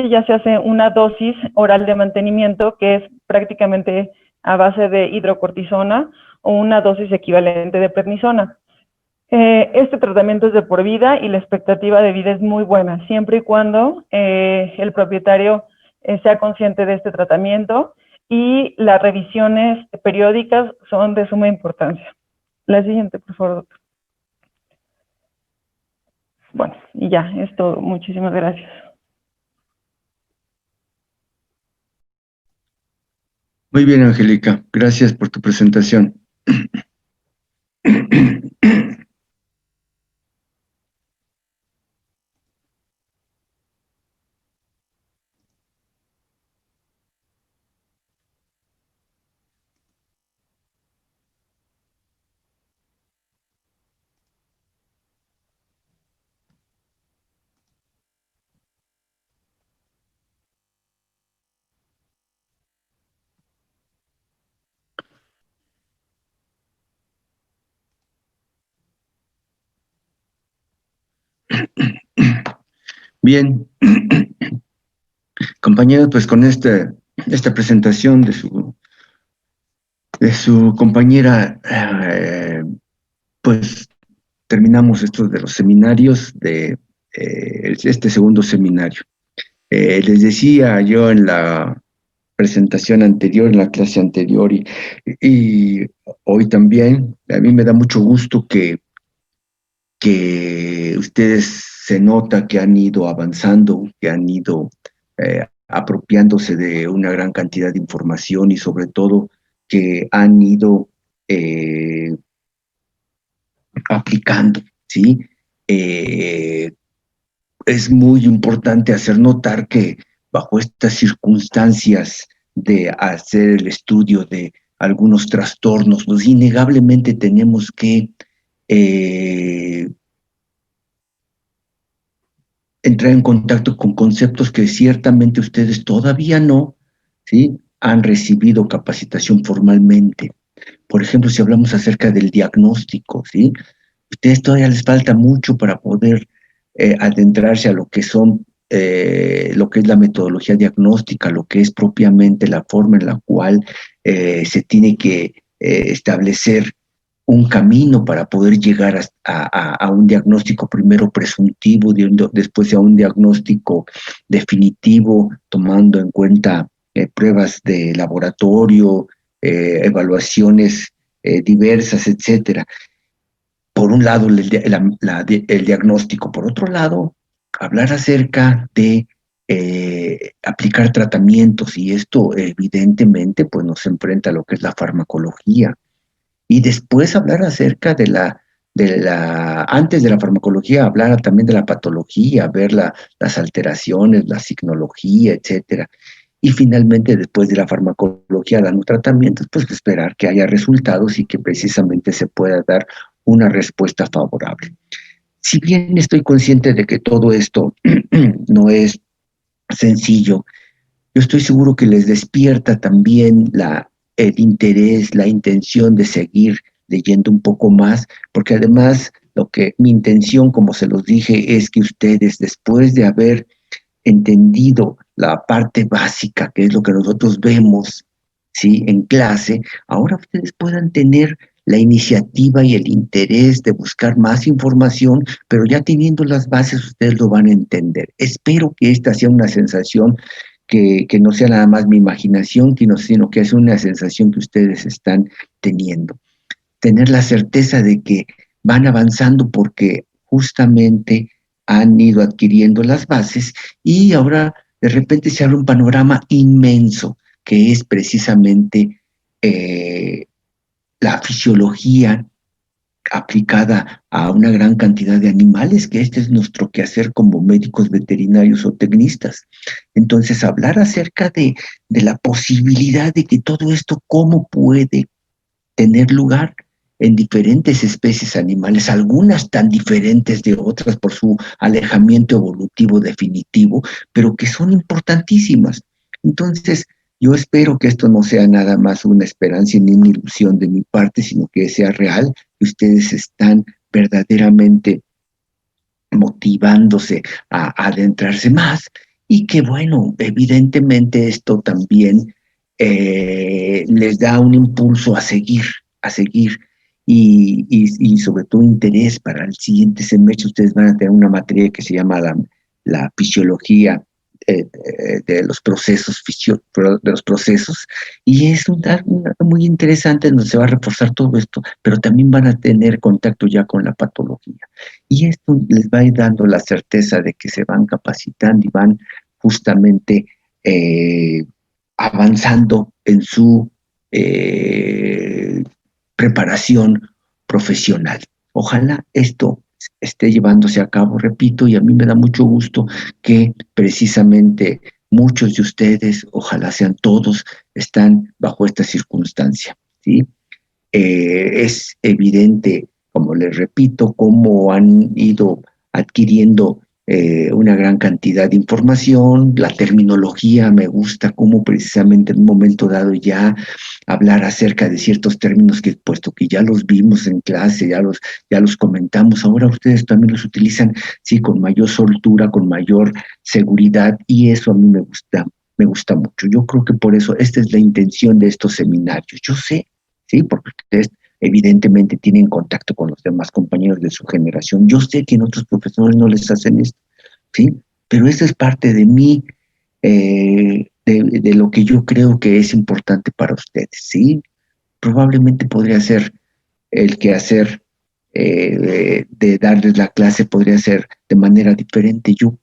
ya se hace una dosis oral de mantenimiento que es prácticamente a base de hidrocortisona o una dosis equivalente de prednisona. Este tratamiento es de por vida y la expectativa de vida es muy buena, siempre y cuando el propietario sea consciente de este tratamiento, y las revisiones periódicas son de suma importancia. La siguiente, por favor, doctor. Bueno, y ya, es todo. Muchísimas gracias. Muy bien, Angélica. Gracias por tu presentación. Bien, compañeros, pues con esta presentación de su compañera, pues terminamos estos de los seminarios de este segundo seminario. Les decía yo en la presentación anterior, en la clase anterior y hoy también, a mí me da mucho gusto que ustedes se nota que han ido avanzando, que han ido apropiándose de una gran cantidad de información y sobre todo que han ido eh, aplicando, ¿sí? Eh, es muy importante hacer notar que bajo estas circunstancias de hacer el estudio de algunos trastornos, pues innegablemente tenemos que eh, entrar en contacto con conceptos que ciertamente ustedes todavía no, ¿sí? Han recibido capacitación formalmente. Por ejemplo, si hablamos acerca del diagnóstico, ¿sí? Ustedes todavía les falta mucho para poder adentrarse a lo que son, lo que es la metodología diagnóstica, lo que es propiamente la forma en la cual se tiene que establecer un camino para poder llegar a un diagnóstico primero presuntivo, después a un diagnóstico definitivo, tomando en cuenta pruebas de laboratorio, evaluaciones diversas, etcétera. Por un lado, el diagnóstico; por otro lado, hablar acerca de aplicar tratamientos, y esto evidentemente pues nos enfrenta a lo que es la farmacología. Y después hablar acerca antes de la farmacología, hablar también de la patología, ver las alteraciones, la signología, etcétera. Y finalmente, después de la farmacología, dando tratamientos, pues esperar que haya resultados y que precisamente se pueda dar una respuesta favorable. Si bien estoy consciente de que todo esto no es sencillo, yo estoy seguro que les despierta también el interés, la intención de seguir leyendo un poco más, porque además mi intención, como se los dije, es que ustedes, después de haber entendido la parte básica, que es lo que nosotros vemos, ¿sí?, en clase, ahora ustedes puedan tener la iniciativa y el interés de buscar más información, pero ya teniendo las bases ustedes lo van a entender. Espero que esta sea una sensación que no sea nada más mi imaginación, sino que es una sensación que ustedes están teniendo. Tener la certeza de que van avanzando porque justamente han ido adquiriendo las bases, y ahora de repente se abre un panorama inmenso que es precisamente la fisiología aplicada a una gran cantidad de animales, que este es nuestro quehacer como médicos veterinarios o tecnistas. Entonces, hablar acerca de la posibilidad de que todo esto, cómo puede tener lugar en diferentes especies animales, algunas tan diferentes de otras por su alejamiento evolutivo definitivo, pero que son importantísimas. Entonces, yo espero que esto no sea nada más una esperanza ni una ilusión de mi parte, sino que sea real, que ustedes están verdaderamente motivándose a adentrarse más, y que bueno, evidentemente esto también les da un impulso a seguir y sobre todo interés para el siguiente semestre. Ustedes van a tener una materia que se llama la fisiología de los procesos, de los procesos, y es muy interesante donde se va a reforzar todo esto, pero también van a tener contacto ya con la patología. Y esto les va a ir dando la certeza de que se van capacitando y van justamente avanzando en su preparación profesional. Ojalá esto esté llevándose a cabo, repito, y a mí me da mucho gusto que precisamente muchos de ustedes, ojalá sean todos, están bajo esta circunstancia, ¿sí? Es evidente, como les repito, cómo han ido adquiriendo una gran cantidad de información, la terminología me gusta, cómo precisamente en un momento dado ya hablar acerca de ciertos términos que, puesto que ya los vimos en clase, ya los comentamos, ahora ustedes también los utilizan, sí, con mayor soltura, con mayor seguridad, y eso a mí me gusta mucho. Yo creo que por eso esta es la intención de estos seminarios. Yo sé, ¿sí? Porque ustedes evidentemente tienen contacto con los demás compañeros de su generación. Yo sé que en otros profesores no les hacen esto, ¿sí? Pero eso es parte de mí, de lo que yo creo que es importante para ustedes, ¿sí? Probablemente podría ser el quehacer de darles la clase, podría ser de manera diferente. Yo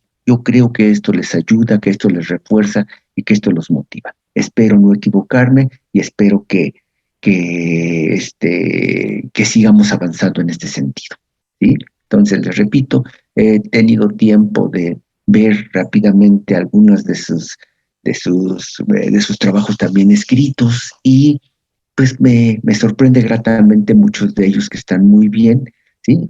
creo que esto les ayuda, que esto les refuerza y que esto los motiva. Espero no equivocarme y espero que sigamos avanzando en este sentido, ¿sí? Entonces, les repito, he tenido tiempo de ver rápidamente algunos de sus trabajos también escritos y pues me sorprende gratamente muchos de ellos que están muy bien, ¿sí?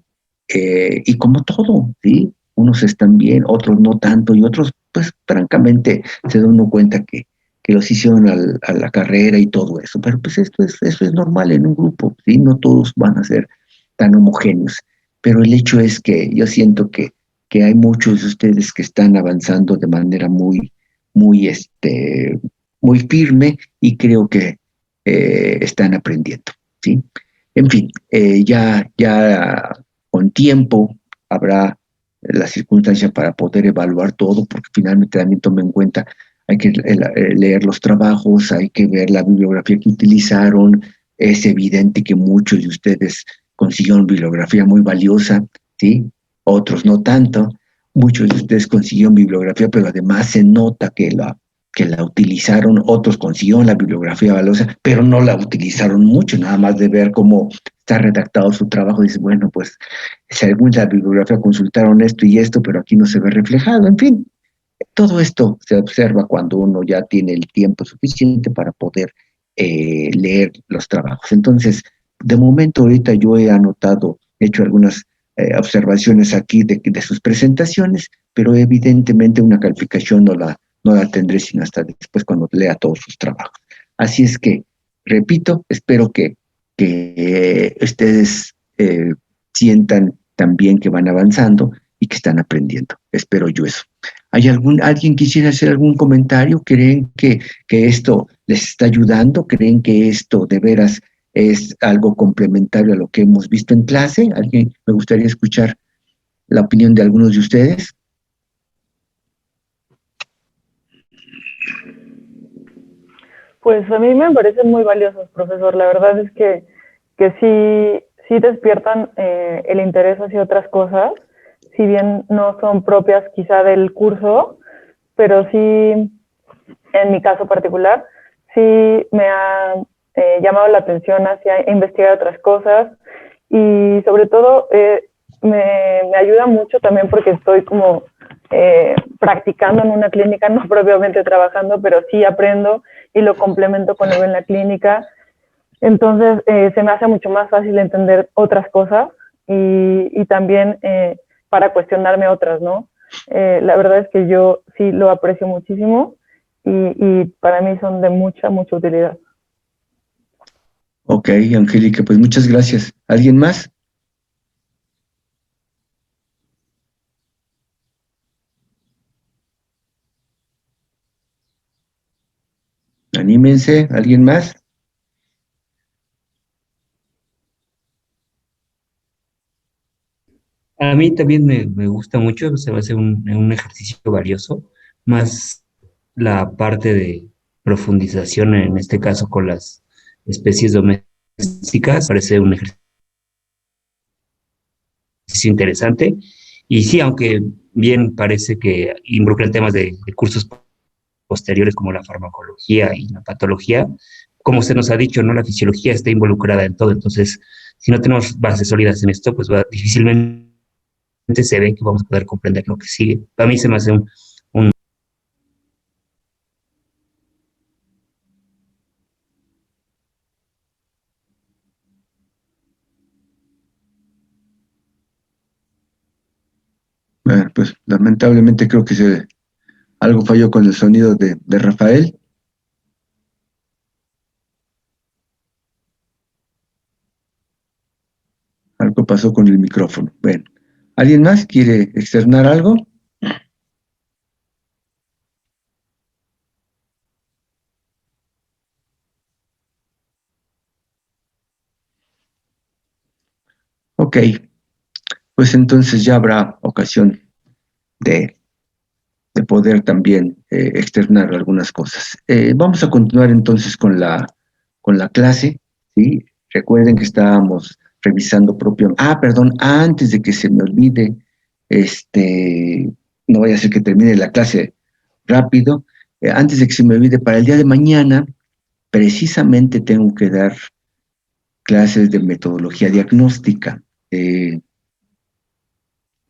Y como todo, ¿sí? Unos están bien, otros no tanto, y otros, pues francamente, se da uno cuenta que los hicieron a la carrera y todo eso. Pero pues eso es normal en un grupo, ¿sí? No todos van a ser tan homogéneos. Pero el hecho es que yo siento que hay muchos de ustedes que están avanzando de manera muy, muy firme y creo que están aprendiendo, ¿sí? En fin, ya con tiempo habrá la circunstancia para poder evaluar todo, porque finalmente también tome en cuenta, hay que leer los trabajos, hay que ver la bibliografía que utilizaron. Es evidente que muchos de ustedes consiguieron bibliografía muy valiosa, ¿sí? Otros no tanto. Muchos de ustedes consiguieron bibliografía, pero además se nota que la utilizaron, otros consiguieron la bibliografía valiosa, pero no la utilizaron mucho, nada más de ver cómo está redactado su trabajo, dice, bueno, pues según la bibliografía consultaron esto y esto, pero aquí no se ve reflejado, en fin, todo esto se observa cuando uno ya tiene el tiempo suficiente para poder leer los trabajos. Entonces, de momento ahorita yo he anotado, he hecho algunas observaciones aquí de sus presentaciones, pero evidentemente una calificación no la tendré sino hasta después cuando lea todos sus trabajos. Así es que, repito, espero que ustedes sientan también que van avanzando y que están aprendiendo. Espero yo eso. ¿Alguien quisiera hacer algún comentario? ¿Creen que esto les está ayudando? ¿Creen que esto de veras es algo complementario a lo que hemos visto en clase? Me gustaría escuchar la opinión de algunos de ustedes. Pues a mí me parecen muy valiosos, profesor. La verdad es que sí despiertan el interés hacia otras cosas, si bien no son propias quizá del curso, pero sí, en mi caso particular, sí me ha llamado la atención hacia investigar otras cosas y sobre todo me ayuda mucho también porque estoy como practicando en una clínica, no propiamente trabajando, pero sí aprendo y lo complemento con lo que en la clínica. Entonces se me hace mucho más fácil entender otras cosas y también para cuestionarme otras, ¿no? La verdad es que yo sí lo aprecio muchísimo y para mí son de mucha utilidad. Ok, Angélica, pues muchas gracias. ¿Alguien más? Anímense, ¿alguien más? A mí también me gusta mucho, se va a hacer un ejercicio valioso, más la parte de profundización, en este caso con las especies domésticas, parece un ejercicio interesante. Y sí, aunque bien parece que involucran temas de cursos posteriores como la farmacología y la patología, como se nos ha dicho, ¿no? La fisiología está involucrada en todo, entonces si no tenemos bases sólidas en esto, pues difícilmente se ve que vamos a poder comprender lo que sigue. Para mí se me hace un Pues lamentablemente creo que algo falló con el sonido de Rafael. Algo pasó con el micrófono. Bueno, ¿alguien más quiere externar algo? Ok, pues entonces ya habrá ocasión de, de poder también externar algunas cosas. Vamos a continuar entonces con la clase, ¿sí? Recuerden que estábamos revisando perdón, antes de que se me olvide, no vaya a ser que termine la clase rápido. Antes de que se me olvide, para el día de mañana, precisamente tengo que dar clases de metodología diagnóstica. Eh,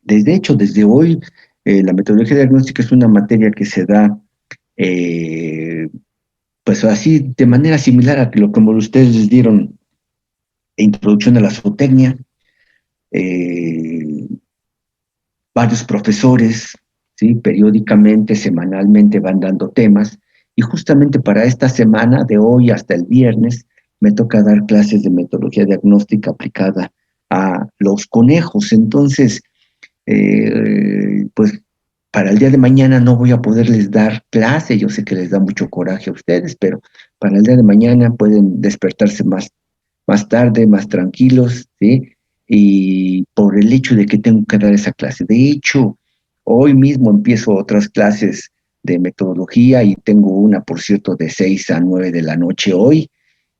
desde hoy, la metodología diagnóstica es una materia que se da, eh, pues así, de manera similar a lo como ustedes les dieron introducción a la zootecnia, eh, varios profesores, ¿sí? Periódicamente, semanalmente van dando temas, y justamente para esta semana, de hoy hasta el viernes, me toca dar clases de metodología diagnóstica aplicada a los conejos. Entonces, pues para el día de mañana no voy a poderles dar clase, yo sé que les da mucho coraje a ustedes, pero para el día de mañana pueden despertarse más tarde, más tranquilos, ¿sí? Y por el hecho de que tengo que dar esa clase. De hecho, hoy mismo empiezo otras clases de metodología y tengo una, por cierto, de 6 a 9 de la noche hoy,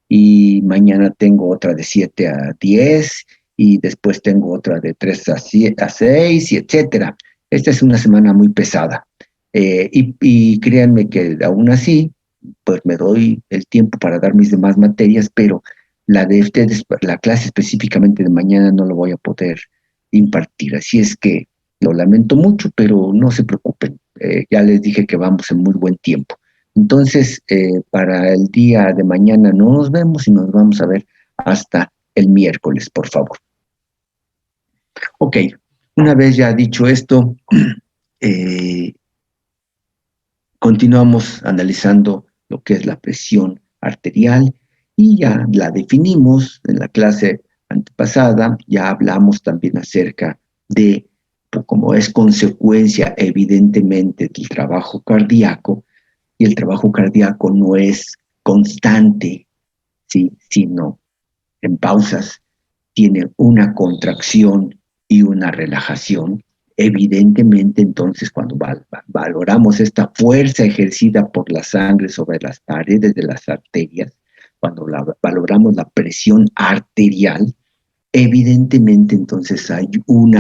y mañana tengo otra de 7 a 10 y después tengo otra de 3 a 6 y etcétera. Esta es una semana muy pesada. Y créanme que aún así, pues me doy el tiempo para dar mis demás materias, pero la de ustedes, la clase específicamente de mañana no lo voy a poder impartir. Así es que lo lamento mucho, pero no se preocupen. Ya les dije que vamos en muy buen tiempo. Entonces, para el día de mañana no nos vemos y nos vamos a ver hasta el miércoles, por favor. Ok, una vez ya dicho esto, eh, continuamos analizando lo que es la presión arterial y ya la definimos en la clase antepasada. Ya hablamos también acerca de, como es consecuencia evidentemente del trabajo cardíaco, y el trabajo cardíaco no es constante, ¿sí? Sino en pausas, tiene una contracción y una relajación. Evidentemente, entonces, cuando valoramos esta fuerza ejercida por la sangre sobre las paredes de las arterias, cuando valoramos la presión arterial, evidentemente entonces hay un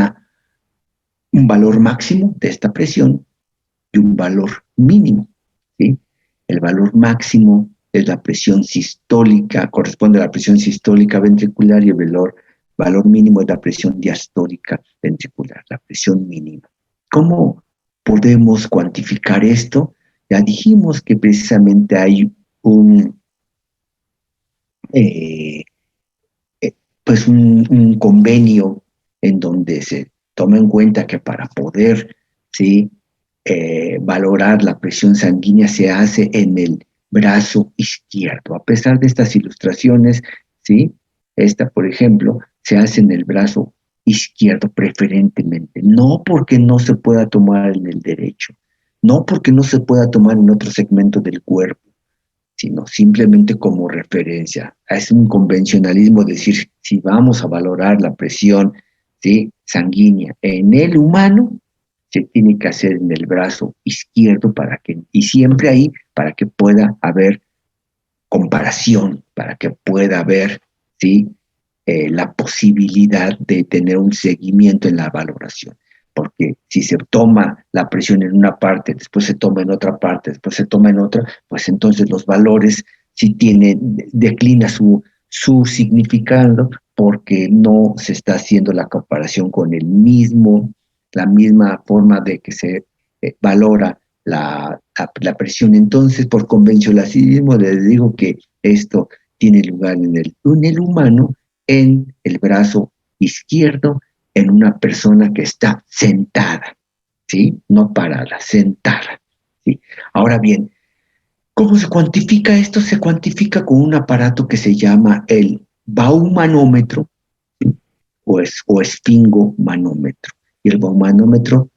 valor máximo de esta presión y un valor mínimo, ¿sí? El valor máximo es la presión sistólica, corresponde a la presión sistólica ventricular, y el valor mínimo es la presión diastólica ventricular, la presión mínima. ¿Cómo podemos cuantificar esto? Ya dijimos que precisamente hay eh, pues un convenio en donde se toma en cuenta que para poder, ¿sí? Valorar la presión sanguínea se hace en el brazo izquierdo. A pesar de estas ilustraciones, ¿sí? Esta, por ejemplo, se hace en el brazo izquierdo preferentemente, no porque no se pueda tomar en el derecho, no porque no se pueda tomar en otro segmento del cuerpo, sino simplemente como referencia. Es un convencionalismo decir, si vamos a valorar la presión, ¿sí?, sanguínea en el humano, se tiene que hacer en el brazo izquierdo y siempre ahí para que pueda haber comparación, para que pueda haber, ¿sí?, la posibilidad de tener un seguimiento en la valoración. Porque si se toma la presión en una parte, después se toma en otra parte, después se toma en otra, pues entonces los valores sí declina su significado, porque no se está haciendo la comparación con la misma forma de que se valora la presión. Entonces, por convencionalismo, les digo que esto tiene lugar en el humano, en el brazo izquierdo, en una persona que está sentada, ¿sí? No parada, sentada, ¿sí? Ahora bien, ¿cómo se cuantifica esto? Se cuantifica con un aparato que se llama el baumanómetro, ¿sí?, o esfingomanómetro. Y el baumanómetro,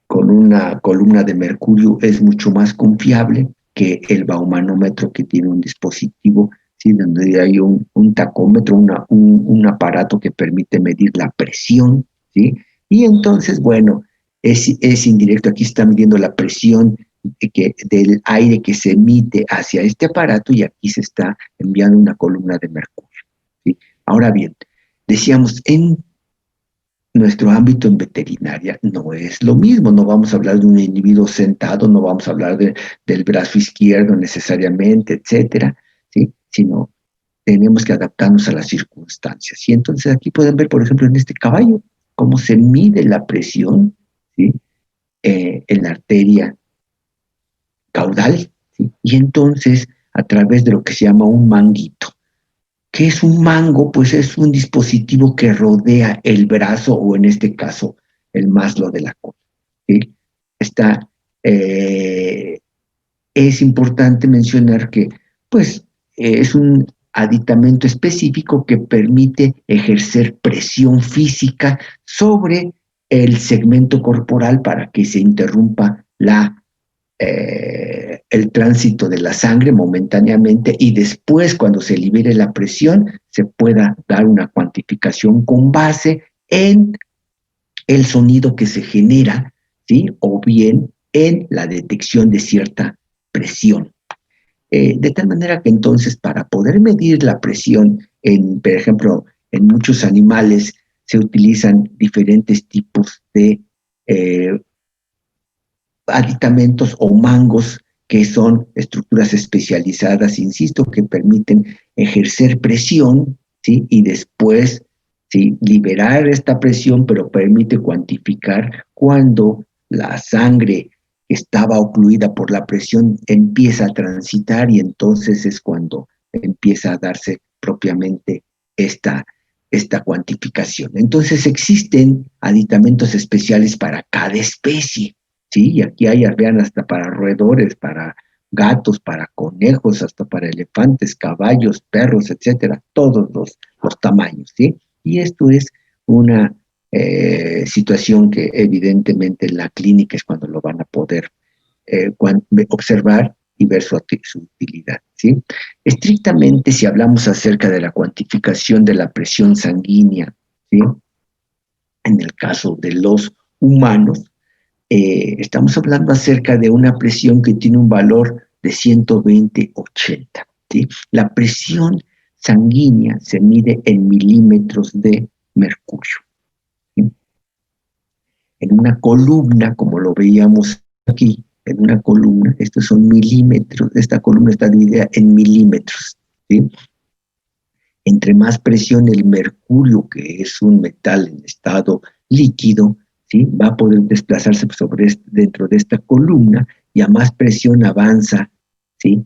con una columna de mercurio, es mucho más confiable que el baumanómetro, que tiene un dispositivo, ¿sí?, donde hay un tacómetro, un aparato que permite medir la presión, ¿sí? Y entonces, bueno, es indirecto. Aquí está midiendo la presión del aire que se emite hacia este aparato, y aquí se está enviando una columna de mercurio, ¿sí? Ahora bien, decíamos, en nuestro ámbito en veterinaria no es lo mismo. No vamos a hablar de un individuo sentado, no vamos a hablar del brazo izquierdo necesariamente, etcétera, ¿sí?, sino tenemos que adaptarnos a las circunstancias. Y entonces aquí pueden ver, por ejemplo, en este caballo, cómo se mide la presión, ¿sí?, en la arteria caudal, ¿sí? Y entonces, a través de lo que se llama un manguito. ¿Qué es un mango? Pues es un dispositivo que rodea el brazo, o en este caso, el maslo de la cola, ¿sí? Es importante mencionar que, pues, es un aditamento específico que permite ejercer presión física sobre el segmento corporal para que se interrumpa el tránsito de la sangre momentáneamente, y después, cuando se libere la presión, se pueda dar una cuantificación con base en el sonido que se genera, ¿sí?, o bien en la detección de cierta presión. De tal manera que entonces, para poder medir la presión, por ejemplo, en muchos animales se utilizan diferentes tipos de aditamentos o mangos, que son estructuras especializadas, insisto, que permiten ejercer presión, ¿sí?, y después, ¿sí?, liberar esta presión, pero permite cuantificar cuando la sangre que estaba ocluida por la presión empieza a transitar, y entonces es cuando empieza a darse propiamente esta cuantificación. Entonces existen aditamentos especiales para cada especie, ¿sí? Y aquí hay, vean, hasta para roedores, para gatos, para conejos, hasta para elefantes, caballos, perros, etcétera, todos los tamaños, ¿sí? Y esto es una situación que evidentemente en la clínica es cuando lo van a poder observar y ver su utilidad, ¿sí? Estrictamente, si hablamos acerca de la cuantificación de la presión sanguínea, ¿sí?, en el caso de los humanos, estamos hablando acerca de una presión que tiene un valor de 120/80, ¿sí? La presión sanguínea se mide en milímetros de mercurio, ¿sí? En una columna, como lo veíamos aquí, en una columna, estos son milímetros, esta columna está dividida en milímetros, ¿sí? Entre más presión el mercurio, que es un metal en estado líquido, ¿sí?, va a poder desplazarse dentro de esta columna, y a más presión avanza, ¿sí?,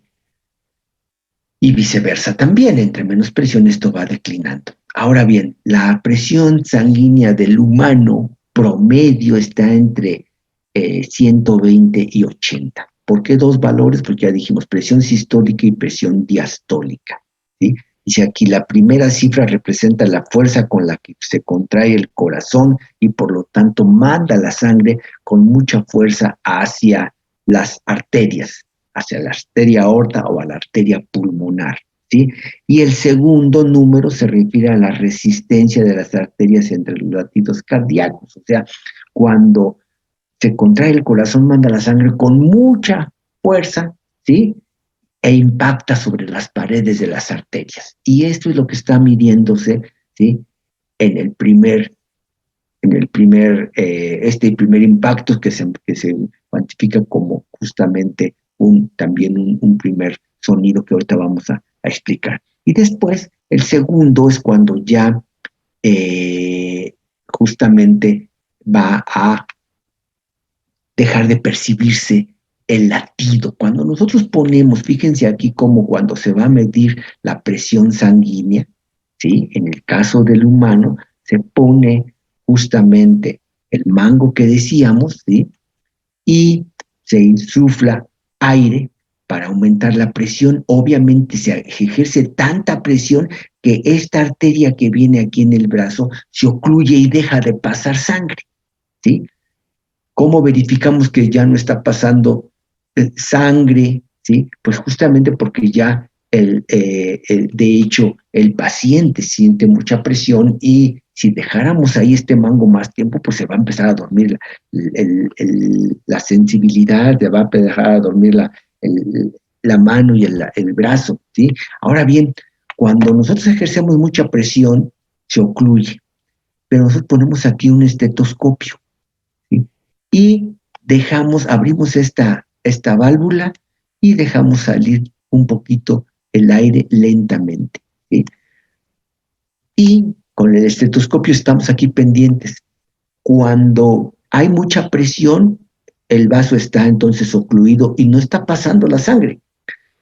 y viceversa también. Entre menos presión, esto va declinando. Ahora bien, la presión sanguínea del humano promedio está entre 120 y 80. ¿Por qué dos valores? Porque ya dijimos presión sistólica y presión diastólica, ¿sí? Dice aquí, la primera cifra representa la fuerza con la que se contrae el corazón, y por lo tanto manda la sangre con mucha fuerza hacia las arterias, hacia la arteria aorta o a la arteria pulmonar, ¿sí? Y el segundo número se refiere a la resistencia de las arterias entre los latidos cardíacos, o sea, cuando se contrae el corazón, manda la sangre con mucha fuerza, ¿sí? E impacta sobre las paredes de las arterias. Y esto es lo que está midiéndose, ¿sí? En el primer impacto que se cuantifica como justamente también un primer sonido que ahorita vamos a explicar. Y después, el segundo es cuando ya justamente va a dejar de percibirse el latido. Cuando nosotros ponemos, fíjense aquí como cuando se va a medir la presión sanguínea, ¿sí? En el caso del humano, se pone justamente el mango que decíamos, ¿sí? Y se insufla aire para aumentar la presión. Obviamente se ejerce tanta presión que esta arteria que viene aquí en el brazo se ocluye y deja de pasar sangre, ¿sí? ¿Cómo verificamos que ya no está pasando sangre? ¿Sí? Pues justamente porque ya de hecho el paciente siente mucha presión y si dejáramos ahí este mango más tiempo, pues se va a empezar a dormir la sensibilidad, se va a empezar a dormir la mano y el brazo, ¿sí? Ahora bien, cuando nosotros ejercemos mucha presión, se ocluye, pero nosotros ponemos aquí un estetoscopio, ¿sí? Y abrimos esta válvula y dejamos salir un poquito el aire lentamente, ¿sí? Y con el estetoscopio estamos aquí pendientes. Cuando hay mucha presión, el vaso está entonces ocluido y no está pasando la sangre.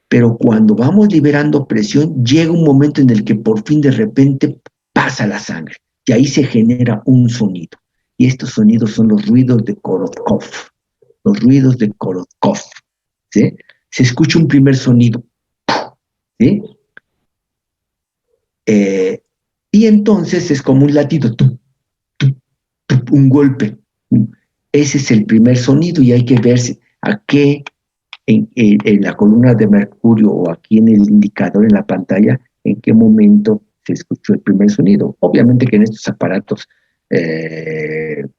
Pero cuando vamos liberando presión, llega un momento en el que por fin de repente pasa la sangre y ahí se genera un sonido. Y estos sonidos son los ruidos de Korotkov. Los ruidos de Korotkov, ¿sí? Se escucha un primer sonido, ¿sí? Y entonces es como un latido, un golpe. Ese es el primer sonido y hay que ver a qué, en la columna de mercurio o aquí en el indicador en la pantalla, en qué momento se escuchó el primer sonido. Obviamente que en estos aparatos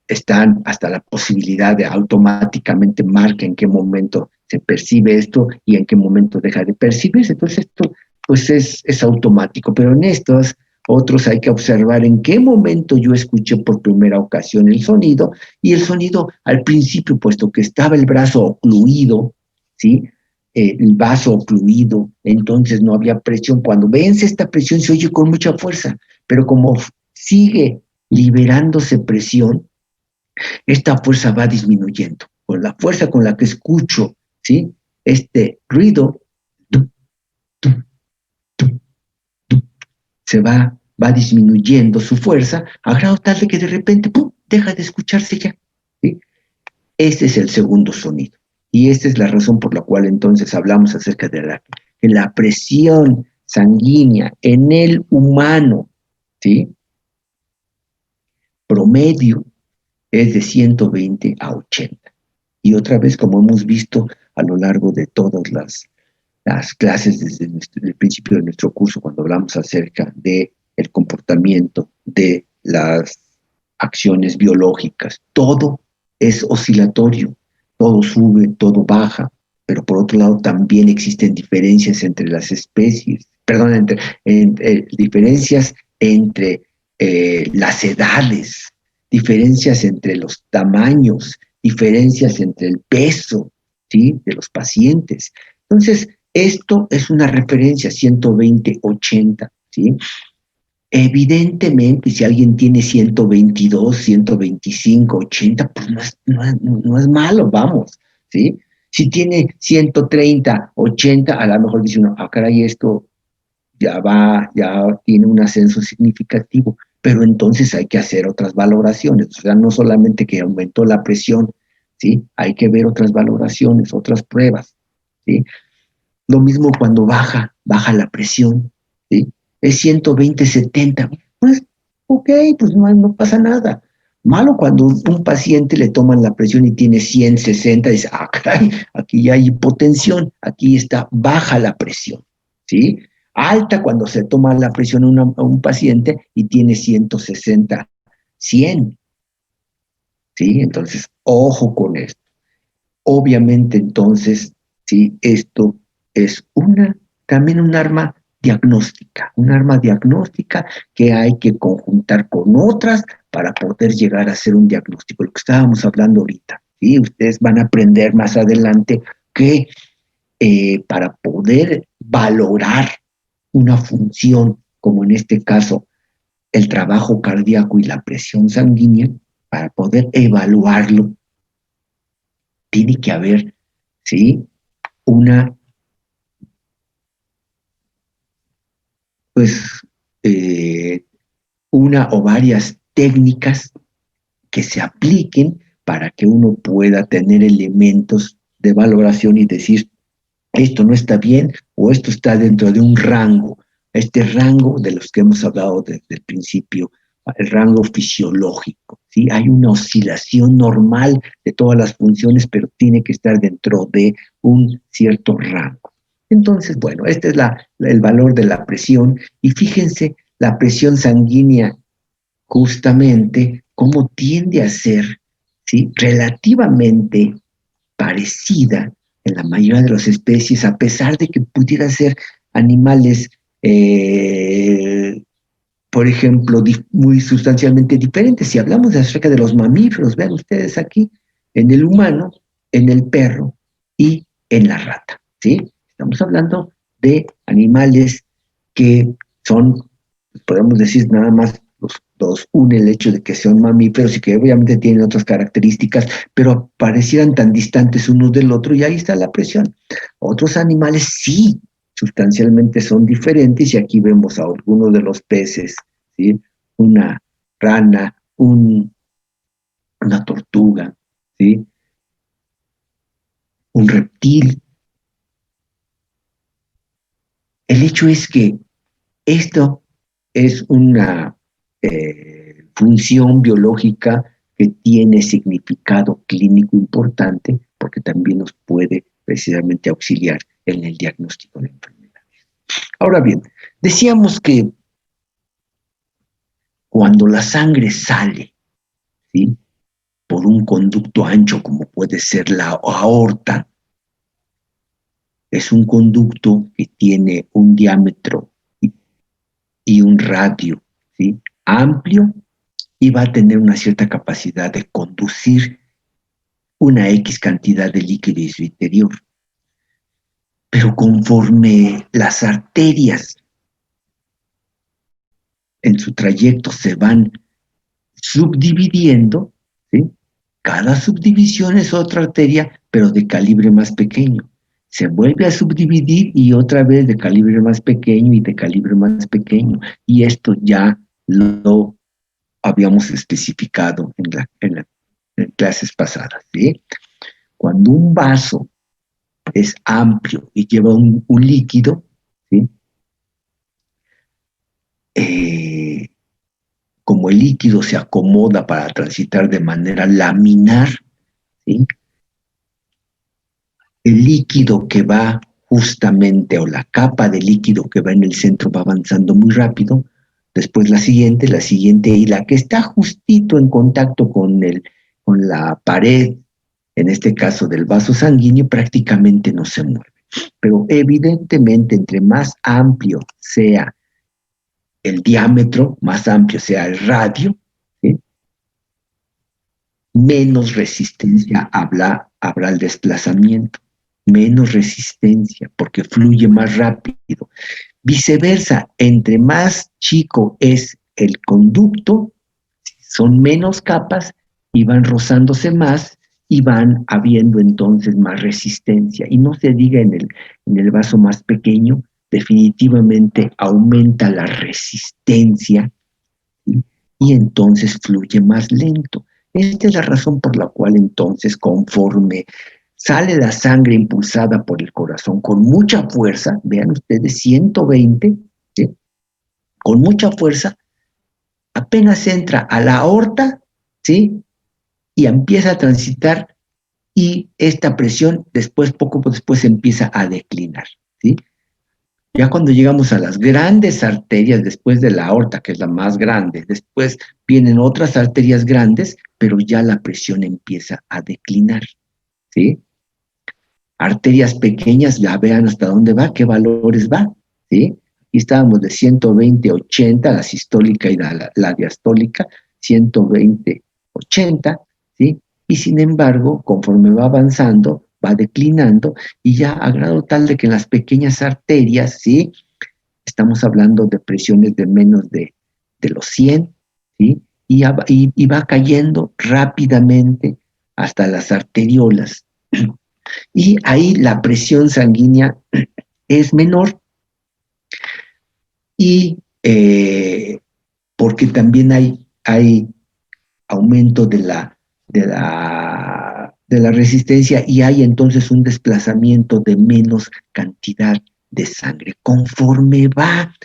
están hasta la posibilidad de automáticamente marcar en qué momento se percibe esto y en qué momento deja de percibirse. Entonces esto pues es automático, pero en estos otros hay que observar en qué momento yo escuché por primera ocasión el sonido, y el sonido al principio, puesto que estaba el brazo ocluido, ¿sí? El vaso ocluido, entonces no había presión. Cuando vence esta presión se oye con mucha fuerza, pero como sigue liberándose presión, esta fuerza va disminuyendo. Con la fuerza con la que escucho, ¿sí? Este ruido se va disminuyendo su fuerza a grado tal de que de repente ¡pum!, deja de escucharse ya, ¿sí? Este es el segundo sonido. Y esta es la razón por la cual entonces hablamos acerca de que la presión sanguínea en el humano, ¿sí?, promedio es de 120 a 80. Y otra vez, como hemos visto a lo largo de todas las clases desde el principio de nuestro curso, cuando hablamos acerca del comportamiento de las acciones biológicas, todo es oscilatorio, todo sube, todo baja, pero por otro lado también existen diferencias entre las especies, perdón, diferencias entre las edades, diferencias entre los tamaños, diferencias entre el peso, ¿sí?, de los pacientes. Entonces, esto es una referencia 120-80, ¿sí? Evidentemente, si alguien tiene 122, 125, 80, pues no es malo, vamos, ¿sí? Si tiene 130, 80, a lo mejor dice uno, caray, esto ya tiene un ascenso significativo, pero entonces hay que hacer otras valoraciones, o sea, no solamente que aumentó la presión, ¿sí? Hay que ver otras valoraciones, otras pruebas, ¿sí? Lo mismo cuando baja la presión, ¿sí? Es 120-70, pues, ok, pues no pasa nada. Malo cuando un paciente le toman la presión y tiene 160, dice, ah, caray, aquí ya hay hipotensión, aquí está baja la presión, ¿sí? Alta cuando se toma la presión a un paciente y tiene 160, 100, ¿sí? Entonces, ojo con esto. Obviamente, entonces, sí, esto es también un arma diagnóstica que hay que conjuntar con otras para poder llegar a hacer un diagnóstico, lo que estábamos hablando ahorita, ¿sí? Ustedes van a aprender más adelante que para poder valorar una función, como en este caso el trabajo cardíaco y la presión sanguínea, para poder evaluarlo, tiene que haber, ¿sí? Una, pues, una o varias técnicas que se apliquen para que uno pueda tener elementos de valoración y decir, esto no está bien o esto está dentro de un rango, este rango de los que hemos hablado desde el principio, el rango fisiológico, ¿sí? Hay una oscilación normal de todas las funciones, pero tiene que estar dentro de un cierto rango. Entonces, bueno, este es el valor de la presión y fíjense, la presión sanguínea justamente cómo tiende a ser, ¿sí? Relativamente parecida en la mayoría de las especies, a pesar de que pudiera ser animales, por ejemplo, muy sustancialmente diferentes. Si hablamos acerca de los mamíferos, vean ustedes aquí, en el humano, en el perro y en la rata, ¿sí? Estamos hablando de animales que son, podemos decir, nada más los une el hecho de que son mamíferos y que obviamente tienen otras características, pero parecieran tan distantes unos del otro y ahí está la presión. Otros animales sí, sustancialmente son diferentes y aquí vemos a algunos de los peces, ¿sí? Una rana, una tortuga, ¿sí? Un reptil. El hecho es que esto es una función biológica que tiene significado clínico importante porque también nos puede precisamente auxiliar en el diagnóstico de enfermedades. Ahora bien, decíamos que cuando la sangre sale, ¿sí? Por un conducto ancho como puede ser la aorta, es un conducto que tiene un diámetro y un radio, ¿sí? Amplio y va a tener una cierta capacidad de conducir una X cantidad de líquido en su interior. Pero conforme las arterias en su trayecto se van subdividiendo, ¿sí? Cada subdivisión es otra arteria, pero de calibre más pequeño. Se vuelve a subdividir y otra vez de calibre más pequeño y de calibre más pequeño. Y esto ya lo habíamos especificado en clases pasadas, ¿sí? Cuando un vaso es amplio y lleva un líquido, ¿sí? Como el líquido se acomoda para transitar de manera laminar, ¿sí? El líquido que va justamente, o la capa de líquido que va en el centro va avanzando muy rápido, después la siguiente y la que está justito en contacto con la pared, en este caso del vaso sanguíneo, prácticamente no se mueve. Pero evidentemente, entre más amplio sea el diámetro, más amplio sea el radio, ¿sí? Menos resistencia habrá al desplazamiento, menos resistencia porque fluye más rápido. Viceversa, entre más chico es el conducto, son menos capas y van rozándose más y van habiendo entonces más resistencia. Y no se diga en el vaso más pequeño, definitivamente aumenta la resistencia, ¿sí? Y entonces fluye más lento. Esta es la razón por la cual entonces conforme sale la sangre impulsada por el corazón con mucha fuerza, vean ustedes, 120, ¿sí? Con mucha fuerza, apenas entra a la aorta, ¿sí? Y empieza a transitar y esta presión después, poco después, empieza a declinar, ¿sí? Ya cuando llegamos a las grandes arterias, después de la aorta, que es la más grande, después vienen otras arterias grandes, pero ya la presión empieza a declinar, ¿sí? Arterias pequeñas, ya vean hasta dónde va, qué valores va, ¿sí? Aquí estábamos de 120, 80, la sistólica y la diastólica, 120, 80, ¿sí? Y sin embargo, conforme va avanzando, va declinando y ya a grado tal de que en las pequeñas arterias, ¿sí? Estamos hablando de presiones de menos de los 100, ¿sí? Y va cayendo rápidamente hasta las arteriolas. Y ahí la presión sanguínea es menor y porque también hay aumento de la resistencia y hay entonces un desplazamiento de menos cantidad de sangre. Conforme va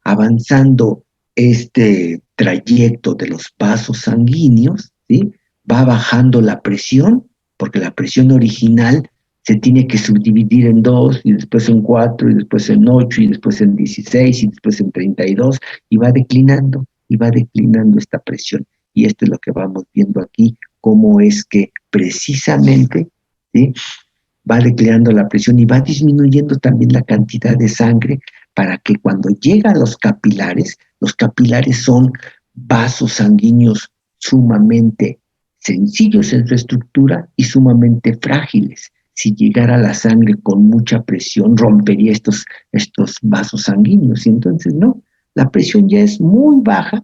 avanzando este trayecto de los vasos sanguíneos, ¿sí? Va bajando la presión, porque la presión original se tiene que subdividir en 2, y después en 4, y después en 8, y después en 16, y después en 32, y va declinando esta presión. Y esto es lo que vamos viendo aquí, cómo es que precisamente, ¿sí? Va declinando la presión y va disminuyendo también la cantidad de sangre para que cuando llega a los capilares son vasos sanguíneos sumamente sencillos en su estructura y sumamente frágiles. Si llegara la sangre con mucha presión, rompería estos vasos sanguíneos. Y entonces, no, la presión ya es muy baja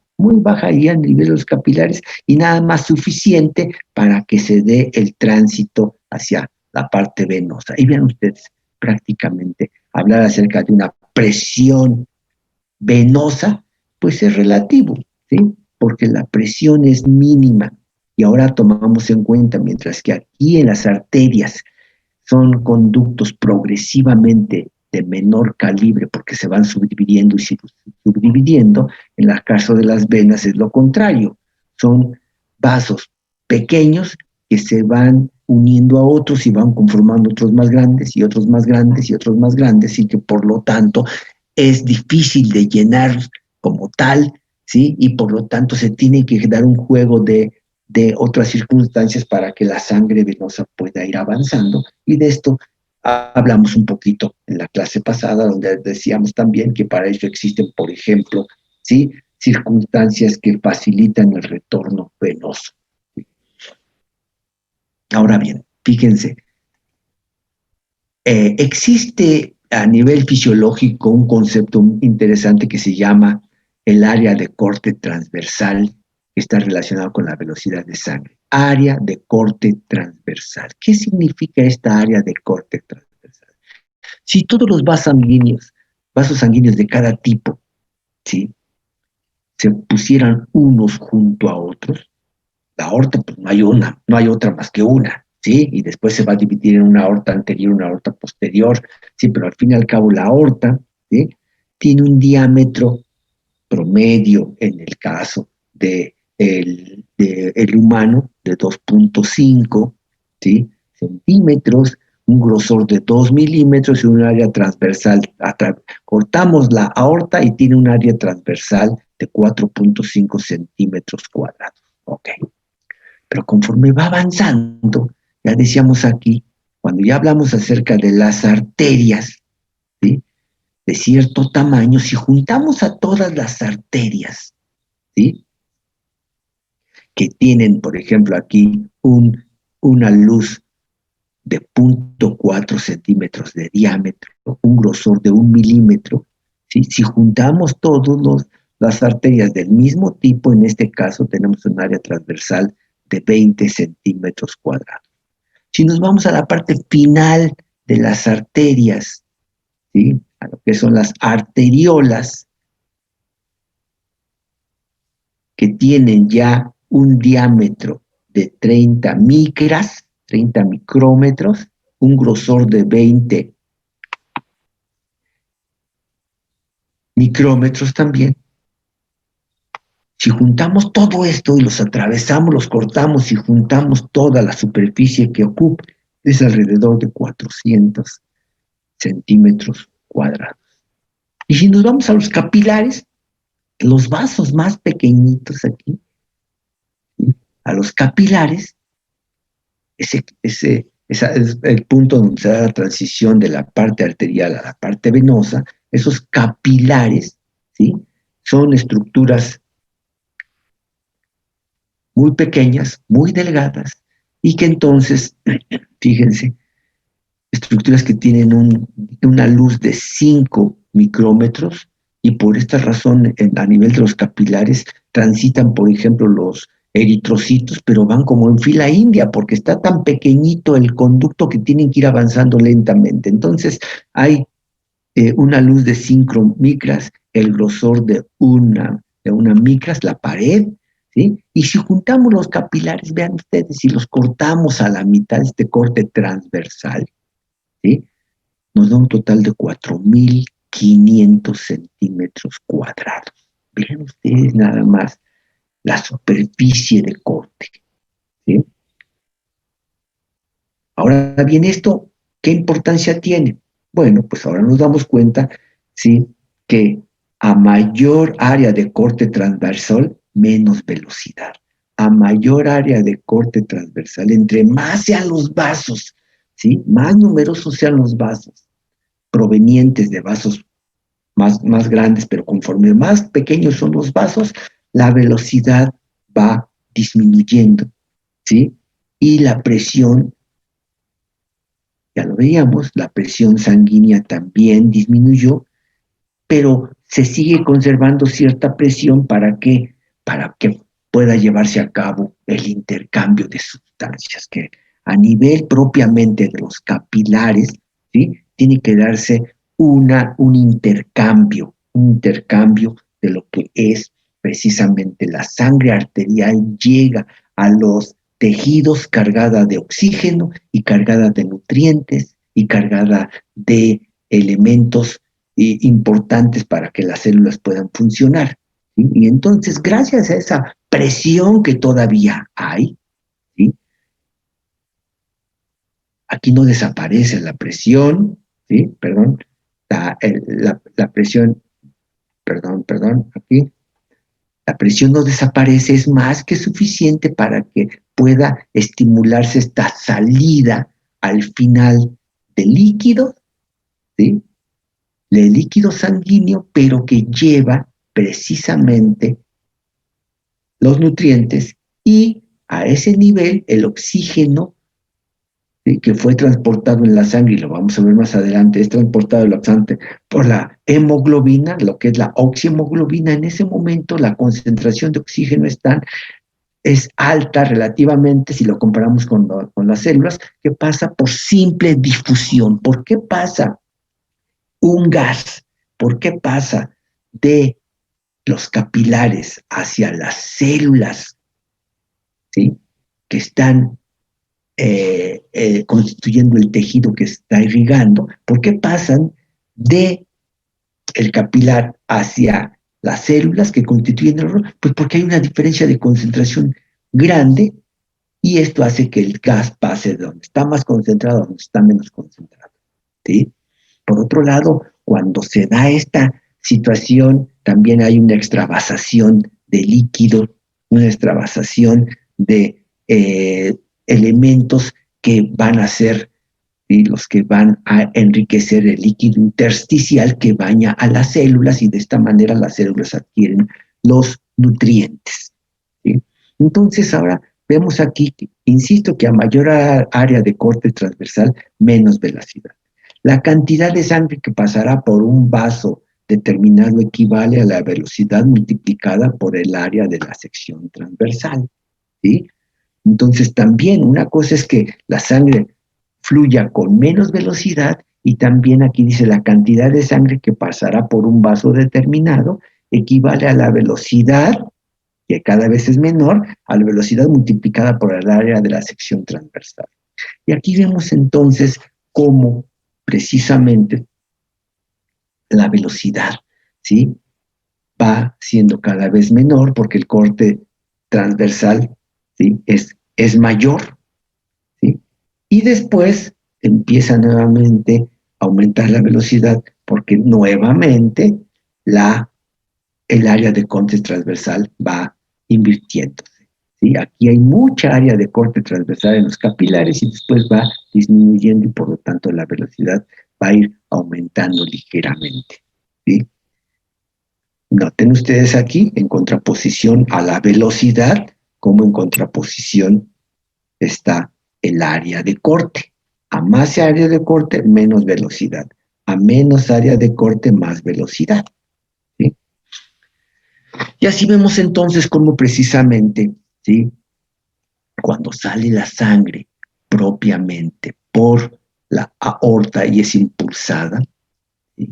ahí a nivel de los capilares y nada más suficiente para que se dé el tránsito hacia la parte venosa. Y vean ustedes, prácticamente hablar acerca de una presión venosa, pues es relativo, ¿sí? Porque la presión es mínima. Y ahora tomamos en cuenta, mientras que aquí en las arterias son conductos progresivamente de menor calibre porque se van subdividiendo y subdividiendo, en el caso de las venas es lo contrario. Son vasos pequeños que se van uniendo a otros y van conformando otros más grandes y otros más grandes y otros más grandes y que por lo tanto es difícil de llenar como tal, ¿sí? Y por lo tanto se tiene que dar un juego de otras circunstancias para que la sangre venosa pueda ir avanzando. Y de esto hablamos un poquito en la clase pasada, donde decíamos también que para eso existen, por ejemplo, ¿sí? Circunstancias que facilitan el retorno venoso. Ahora bien, fíjense, existe a nivel fisiológico un concepto interesante que se llama el área de corte transversal, que está relacionado con la velocidad de sangre. Área de corte transversal. ¿Qué significa esta área de corte transversal? Si todos los vasos sanguíneos de cada tipo, ¿sí? Se pusieran unos junto a otros, la aorta, pues no hay otra más que una, ¿sí? Y después se va a dividir en una aorta anterior y una aorta posterior, ¿sí? Pero al fin y al cabo la aorta, ¿sí? Tiene un diámetro promedio en el caso de el humano de 2.5, ¿sí? Centímetros, un grosor de 2 milímetros y un área transversal. Cortamos la aorta y tiene un área transversal de 4.5 centímetros cuadrados. Ok. Pero conforme va avanzando, ya decíamos aquí, cuando ya hablamos acerca de las arterias, ¿sí? De cierto tamaño, si juntamos a todas las arterias, ¿sí? Que tienen, por ejemplo, aquí una luz de 0.4 centímetros de diámetro, un grosor de 1 milímetro, ¿sí? Si juntamos todas las arterias del mismo tipo, en este caso tenemos un área transversal de 20 centímetros cuadrados. Si nos vamos a la parte final de las arterias, ¿sí? A lo que son las arteriolas, que tienen ya un diámetro de 30 micras, 30 micrómetros, un grosor de 20 micrómetros también. Si juntamos todo esto y los atravesamos, los cortamos y juntamos toda la superficie que ocupa, es alrededor de 400 centímetros cuadrados. Y si nos vamos a los capilares, los vasos más pequeñitos aquí, ¿sí? A los capilares, ese es el punto donde se da la transición de la parte arterial a la parte venosa. Esos capilares, ¿sí? Son estructuras muy pequeñas, muy delgadas, y que entonces, fíjense, estructuras que tienen una luz de 5 micrómetros, y por esta razón, a nivel de los capilares, transitan, por ejemplo, los eritrocitos, pero van como en fila india, porque está tan pequeñito el conducto que tienen que ir avanzando lentamente. Entonces, hay una luz de 5 micras, el grosor de una micras, la pared, ¿sí? Y si juntamos los capilares, vean ustedes, si los cortamos a la mitad, este corte transversal, ¿sí? Nos da un total de 4.500 centímetros cuadrados. Vean ustedes nada más la superficie de corte, ¿sí? Ahora bien, esto, ¿qué importancia tiene? Bueno, pues ahora nos damos cuenta, ¿sí? Que a mayor área de corte transversal, menos velocidad. A mayor área de corte transversal, entre más sean los vasos, ¿sí? Más numerosos sean los vasos provenientes de vasos más grandes, pero conforme más pequeños son los vasos, la velocidad va disminuyendo, ¿sí? Y la presión, ya lo veíamos, la presión sanguínea también disminuyó, pero se sigue conservando cierta presión ¿para qué? Para que pueda llevarse a cabo el intercambio de sustancias, que a nivel propiamente de los capilares, ¿sí? Tiene que darse un intercambio de lo que es precisamente la sangre arterial, llega a los tejidos cargada de oxígeno y cargada de nutrientes y cargada de elementos importantes para que las células puedan funcionar, ¿sí? Y entonces, gracias a esa presión que todavía hay, ¿sí? Aquí no desaparece la presión, ¿sí? Perdón, la presión, aquí, la presión no desaparece, es más que suficiente para que pueda estimularse esta salida al final del líquido, ¿sí? El líquido sanguíneo, pero que lleva precisamente los nutrientes y a ese nivel el oxígeno, ¿sí? Que fue transportado en la sangre, y lo vamos a ver más adelante, es transportado por la hemoglobina, lo que es la oxihemoglobina. En ese momento la concentración de oxígeno es alta relativamente si lo comparamos con las células, que pasa por simple difusión. ¿Por qué pasa un gas? ¿Por qué pasa de los capilares hacia las células, ¿sí? Que están constituyendo el tejido que está irrigando? ¿Por qué pasan de el capilar hacia las células que constituyen el órgano? Pues porque hay una diferencia de concentración grande, y esto hace que el gas pase de donde está más concentrado a donde está menos concentrado, ¿sí? Por otro lado, cuando se da esta situación, también hay una extravasación de líquido, una extravasación de elementos que van a ser, ¿sí? Los que van a enriquecer el líquido intersticial que baña a las células, y de esta manera las células adquieren los nutrientes, ¿sí? Entonces ahora vemos aquí, insisto, que a mayor área de corte transversal, menos velocidad. La cantidad de sangre que pasará por un vaso determinado equivale a la velocidad multiplicada por el área de la sección transversal, ¿sí? Entonces también una cosa es que la sangre fluya con menos velocidad, y también aquí dice la cantidad de sangre que pasará por un vaso determinado equivale a la velocidad, que cada vez es menor, a la velocidad multiplicada por el área de la sección transversal. Y aquí vemos entonces cómo precisamente la velocidad, ¿sí? va siendo cada vez menor porque el corte transversal, ¿sí?, es mayor, ¿sí? Y después empieza nuevamente a aumentar la velocidad porque nuevamente el área de corte transversal va invirtiéndose, ¿sí? Aquí hay mucha área de corte transversal en los capilares y después va disminuyendo y por lo tanto la velocidad va a ir aumentando ligeramente, ¿sí? Noten ustedes aquí, en contraposición a la velocidad, como en contraposición está el área de corte. A más área de corte, menos velocidad. A menos área de corte, más velocidad, ¿sí? Y así vemos entonces cómo precisamente, ¿sí?, cuando sale la sangre propiamente por la aorta y es impulsada, ¿sí?,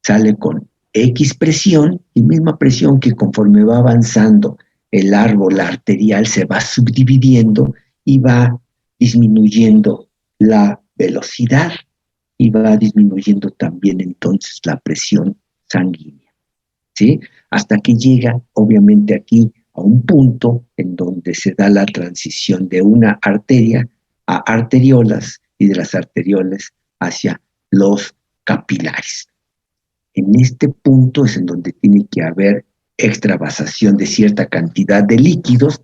sale con X presión y misma presión que conforme va avanzando el árbol arterial se va subdividiendo y va disminuyendo la velocidad y va disminuyendo también entonces la presión sanguínea, ¿sí? Hasta que llega, obviamente, aquí a un punto en donde se da la transición de una arteria a arteriolas y de las arteriolas hacia los capilares. En este punto es en donde tiene que haber extravasación de cierta cantidad de líquidos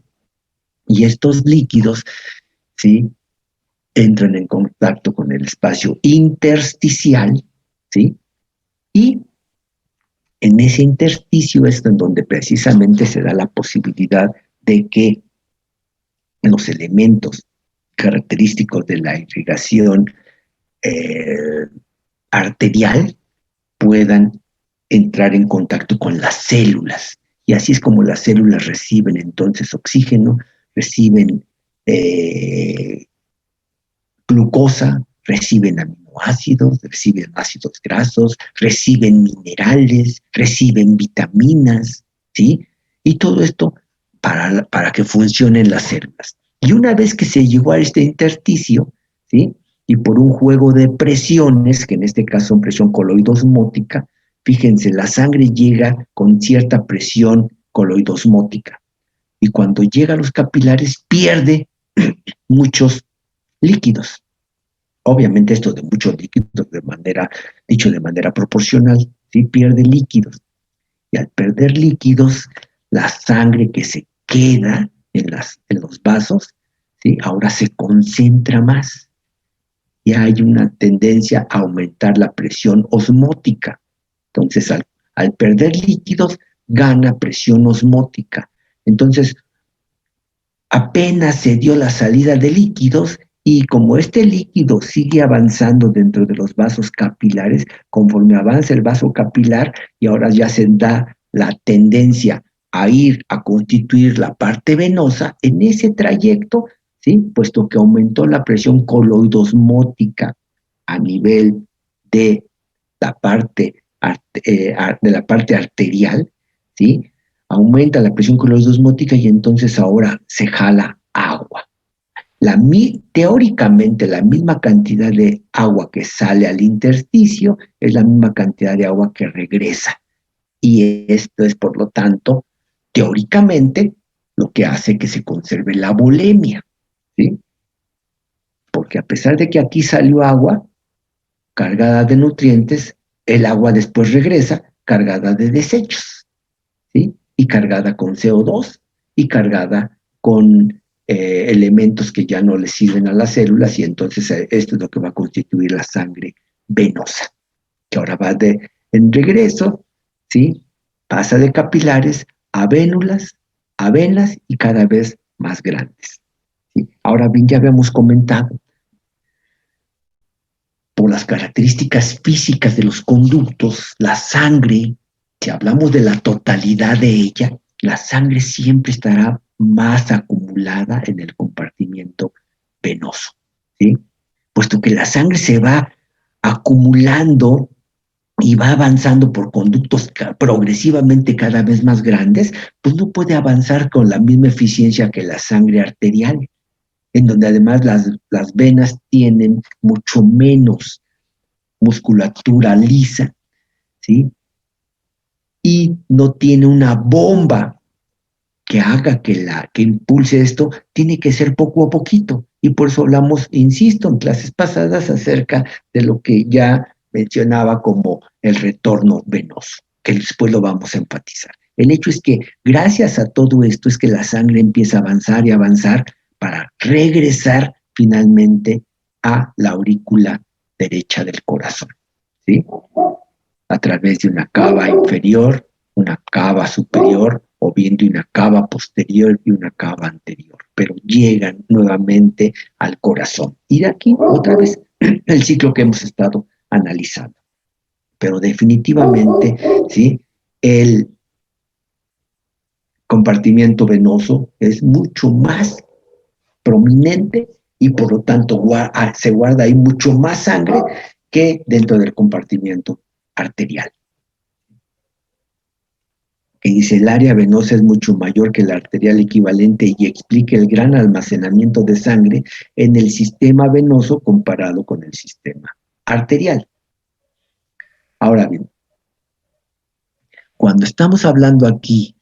y estos líquidos, ¿sí?, entran en contacto con el espacio intersticial, ¿sí? Y en ese intersticio es en donde precisamente se da la posibilidad de que los elementos característicos de la irrigación arterial puedan entrar en contacto con las células. Y así es como las células reciben entonces oxígeno, reciben glucosa, reciben aminoácidos, reciben ácidos grasos, reciben minerales, reciben vitaminas, ¿sí? Y todo esto para que funcionen las células. Y una vez que se llegó a este intersticio, ¿sí?, y por un juego de presiones, que en este caso son presión coloidosmótica, fíjense, la sangre llega con cierta presión coloidosmótica. Y cuando llega a los capilares pierde muchos líquidos. Obviamente esto de muchos líquidos dicho de manera proporcional, ¿sí?, pierde líquidos. Y al perder líquidos, la sangre que se queda en los vasos, ¿sí?, ahora se concentra más. Y hay una tendencia a aumentar la presión osmótica. Entonces, al perder líquidos, gana presión osmótica. Entonces, apenas se dio la salida de líquidos y como este líquido sigue avanzando dentro de los vasos capilares, conforme avanza el vaso capilar y ahora ya se da la tendencia a ir a constituir la parte venosa, en ese trayecto, ¿sí?, puesto que aumentó la presión coloidosmótica a nivel de la parte, arterial, ¿sí?, aumenta la presión coloidosmótica y entonces ahora se jala agua. Teóricamente, la misma cantidad de agua que sale al intersticio es la misma cantidad de agua que regresa. Y esto es, por lo tanto, teóricamente, lo que hace que se conserve la volemia, ¿sí? Porque a pesar de que aquí salió agua cargada de nutrientes, el agua después regresa cargada de desechos, ¿sí?, y cargada con CO2 y cargada con elementos que ya no le sirven a las células y entonces esto es lo que va a constituir la sangre venosa, que ahora va en regreso, ¿sí?, pasa de capilares a vénulas, a venas y cada vez más grandes, ¿sí? Ahora bien, ya habíamos comentado, por las características físicas de los conductos, la sangre, si hablamos de la totalidad de ella, la sangre siempre estará más acumulada en el compartimiento venoso, ¿sí? Puesto que la sangre se va acumulando y va avanzando por conductos progresivamente cada vez más grandes, pues no puede avanzar con la misma eficiencia que la sangre arterial, en donde además las venas tienen mucho menos musculatura lisa, ¿sí? y no tiene una bomba que haga que impulse esto, tiene que ser poco a poquito. Y por eso hablamos, insisto, en clases pasadas acerca de lo que ya mencionaba como el retorno venoso, que después lo vamos a enfatizar. El hecho es que gracias a todo esto es que la sangre empieza a avanzar y avanzar para regresar finalmente a la aurícula derecha del corazón, ¿sí? A través de una cava inferior, una cava superior, o bien de una cava posterior y una cava anterior, pero llegan nuevamente al corazón. Y de aquí otra vez el ciclo que hemos estado analizando. Pero definitivamente, ¿sí? El compartimiento venoso es mucho más prominente y por lo tanto se guarda ahí mucho más sangre que dentro del compartimiento arterial. Que dice el área venosa es mucho mayor que la arterial equivalente y explica el gran almacenamiento de sangre en el sistema venoso comparado con el sistema arterial. Ahora bien, cuando estamos hablando aquí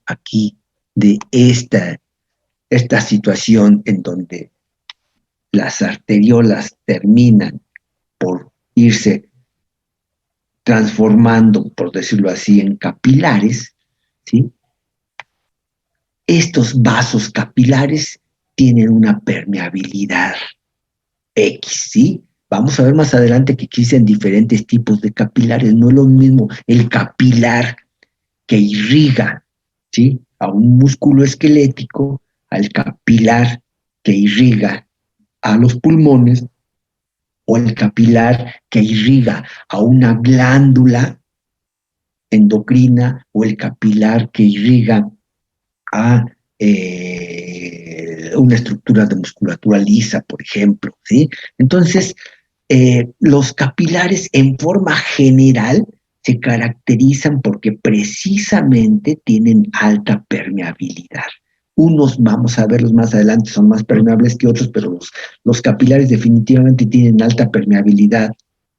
de esta situación en donde las arteriolas terminan por irse transformando, por decirlo así, en capilares, ¿sí? Estos vasos capilares tienen una permeabilidad X, ¿sí? Vamos a ver más adelante que existen diferentes tipos de capilares. No es lo mismo el capilar que irriga, ¿sí?, a un músculo esquelético, al capilar que irriga a los pulmones, o el capilar que irriga a una glándula endocrina, o el capilar que irriga a una estructura de musculatura lisa, por ejemplo, ¿sí? Entonces, los capilares en forma general se caracterizan porque precisamente tienen alta permeabilidad. Unos, vamos a verlos más adelante, son más permeables que otros, pero los capilares definitivamente tienen alta permeabilidad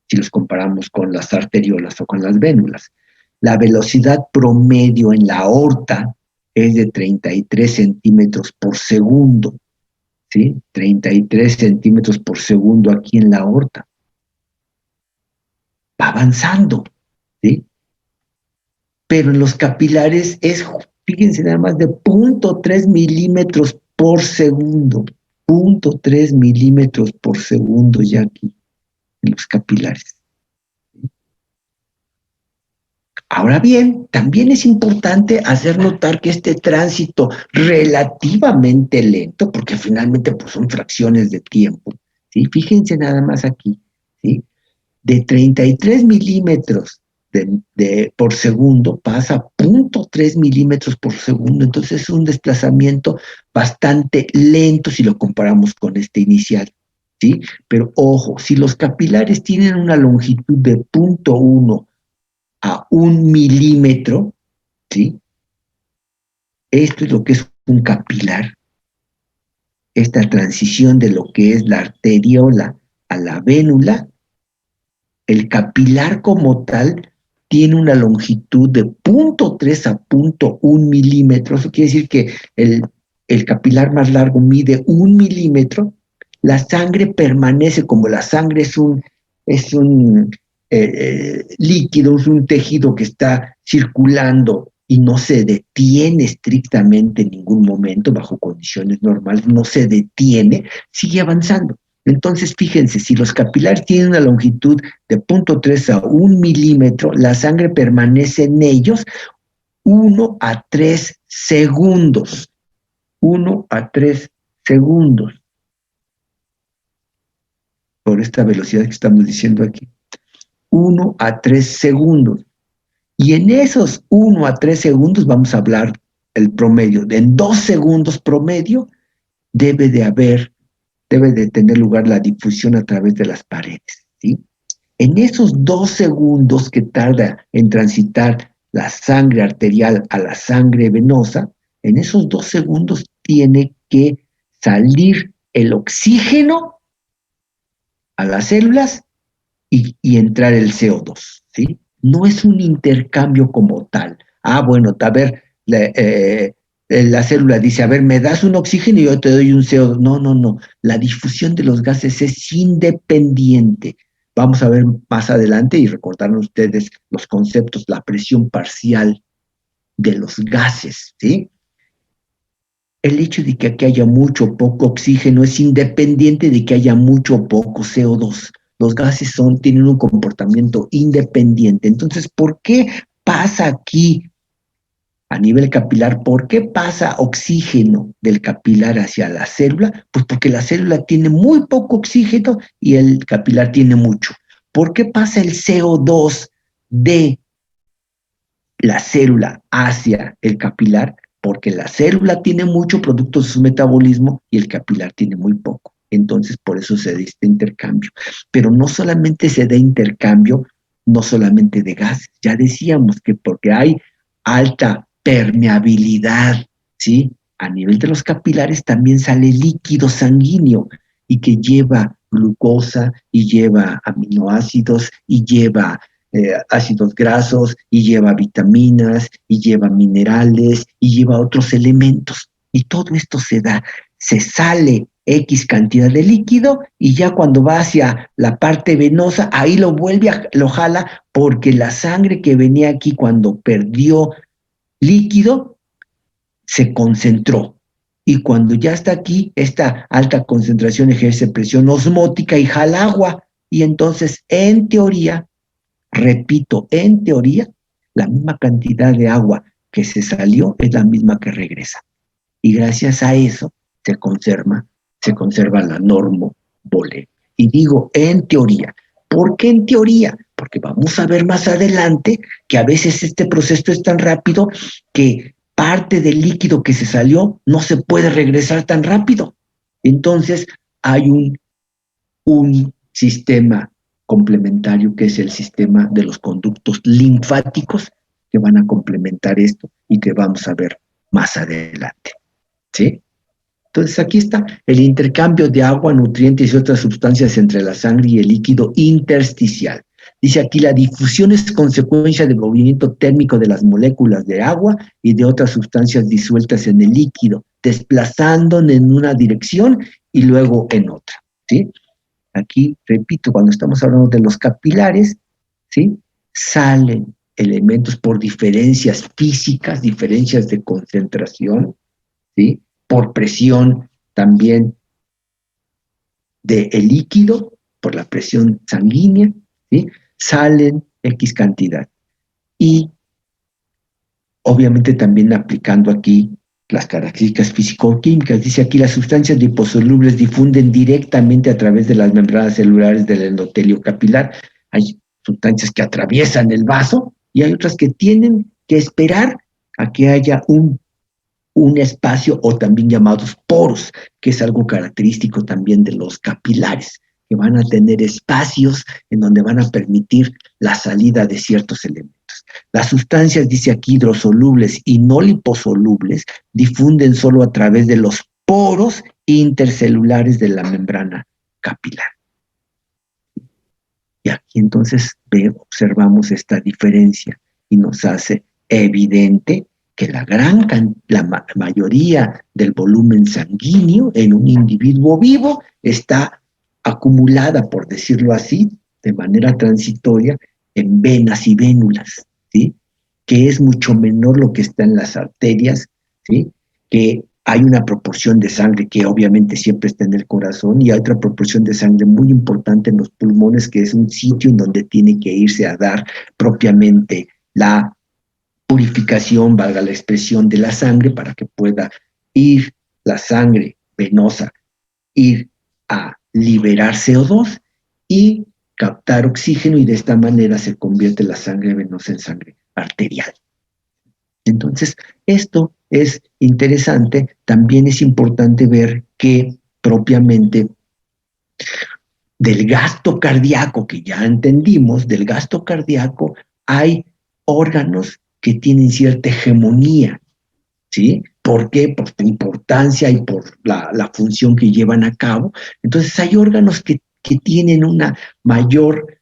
si los comparamos con las arteriolas o con las vénulas. La velocidad promedio en la aorta es de 33 centímetros por segundo, ¿sí? 33 centímetros por segundo aquí en la aorta. Va avanzando, ¿sí? Pero en los capilares es, fíjense nada más, de 0.3 milímetros por segundo. 0.3 milímetros por segundo ya aquí, en los capilares. Ahora bien, también es importante hacer notar que este tránsito relativamente lento, porque finalmente pues, son fracciones de tiempo, ¿sí? Fíjense nada más aquí, ¿sí? De 33 milímetros por segundo pasa a 0.3 milímetros por segundo, entonces es un desplazamiento bastante lento si lo comparamos con este inicial, ¿sí? Pero ojo, si los capilares tienen una longitud de 0.1 a 1 milímetro, ¿sí? Esto es lo que es un capilar, esta transición de lo que es la arteriola a la vénula. El capilar como tal tiene una longitud de 0.3 a 0.1 milímetros. Eso quiere decir que el capilar más largo mide 1 milímetro. La sangre permanece, como la sangre es un líquido, es un tejido que está circulando y no se detiene estrictamente en ningún momento, bajo condiciones normales, no se detiene, sigue avanzando. Entonces, fíjense, si los capilares tienen una longitud de 0.3 a 1 milímetro, la sangre permanece en ellos 1 a 3 segundos. 1 a 3 segundos. Por esta velocidad que estamos diciendo aquí. 1 a 3 segundos. Y en esos 1 a 3 segundos vamos a hablar el promedio. En 2 segundos promedio debe de tener lugar la difusión a través de las paredes, ¿sí? En esos 2 segundos que tarda en transitar la sangre arterial a la sangre venosa, en esos 2 segundos tiene que salir el oxígeno a las células y entrar el CO2, ¿sí? No es un intercambio como tal. Bueno, a ver, la célula dice, a ver, me das un oxígeno y yo te doy un CO2. No, no, no. La difusión de los gases es independiente. Vamos a ver más adelante y recordarán ustedes los conceptos, la presión parcial de los gases, ¿sí? El hecho de que aquí haya mucho o poco oxígeno es independiente de que haya mucho o poco CO2. Los gases tienen un comportamiento independiente. Entonces, ¿por qué pasa aquí a nivel capilar? ¿Por qué pasa oxígeno del capilar hacia la célula? Pues porque la célula tiene muy poco oxígeno y el capilar tiene mucho. ¿Por qué pasa el CO2 de la célula hacia el capilar? Porque la célula tiene mucho producto de su metabolismo y el capilar tiene muy poco. Entonces, por eso se da este intercambio. Pero no solamente se da intercambio, no solamente de gases. Ya decíamos que porque hay alta permeabilidad, ¿sí? A nivel de los capilares también sale líquido sanguíneo y que lleva glucosa y lleva aminoácidos y lleva ácidos grasos y lleva vitaminas y lleva minerales y lleva otros elementos. Y todo esto se sale X cantidad de líquido y ya cuando va hacia la parte venosa, ahí lo jala porque la sangre que venía aquí cuando perdió líquido se concentró. Y cuando ya está aquí, esta alta concentración ejerce presión osmótica y jala agua. Y entonces, en teoría, repito, en teoría, la misma cantidad de agua que se salió es la misma que regresa. Y gracias a eso se conserva la normovolemia. Y digo en teoría. ¿Por qué en teoría? Porque vamos a ver más adelante que a veces este proceso es tan rápido que parte del líquido que se salió no se puede regresar tan rápido. Entonces hay un sistema complementario que es el sistema de los conductos linfáticos que van a complementar esto y que vamos a ver más adelante. ¿Sí? Entonces aquí está el intercambio de agua, nutrientes y otras sustancias entre la sangre y el líquido intersticial. Dice aquí, la difusión es consecuencia del movimiento térmico de las moléculas de agua y de otras sustancias disueltas en el líquido, desplazándonos en una dirección y luego en otra. ¿Sí? Aquí, repito, cuando estamos hablando de los capilares, ¿sí? Salen elementos por diferencias físicas, diferencias de concentración, ¿sí? Por presión también del líquido, por la presión sanguínea, ¿sí? Salen X cantidad. Y obviamente también aplicando aquí las características físico-químicas. Dice aquí, las sustancias liposolubles difunden directamente a través de las membranas celulares del endotelio capilar. Hay sustancias que atraviesan el vaso y hay otras que tienen que esperar a que haya un espacio, o también llamados poros, que es algo característico también de los capilares, que van a tener espacios en donde van a permitir la salida de ciertos elementos. Las sustancias, dice aquí, hidrosolubles y no liposolubles, difunden solo a través de los poros intercelulares de la membrana capilar. Y aquí entonces observamos esta diferencia y nos hace evidente que la mayoría del volumen sanguíneo en un individuo vivo está acumulada, por decirlo así, de manera transitoria en venas y vénulas, ¿sí? Que es mucho menor lo que está en las arterias, ¿sí? Que hay una proporción de sangre que obviamente siempre está en el corazón y hay otra proporción de sangre muy importante en los pulmones, que es un sitio en donde tiene que irse a dar propiamente la purificación, valga la expresión, de la sangre para que pueda ir la sangre venosa, ir a liberar CO2 y captar oxígeno, y de esta manera se convierte la sangre venosa en sangre arterial. Entonces, esto es interesante. También es importante ver que propiamente del gasto cardíaco, que ya entendimos, del gasto cardíaco hay órganos que tienen cierta hegemonía, ¿sí? ¿Por qué? Por su importancia y por la función que llevan a cabo. Entonces hay órganos que tienen una mayor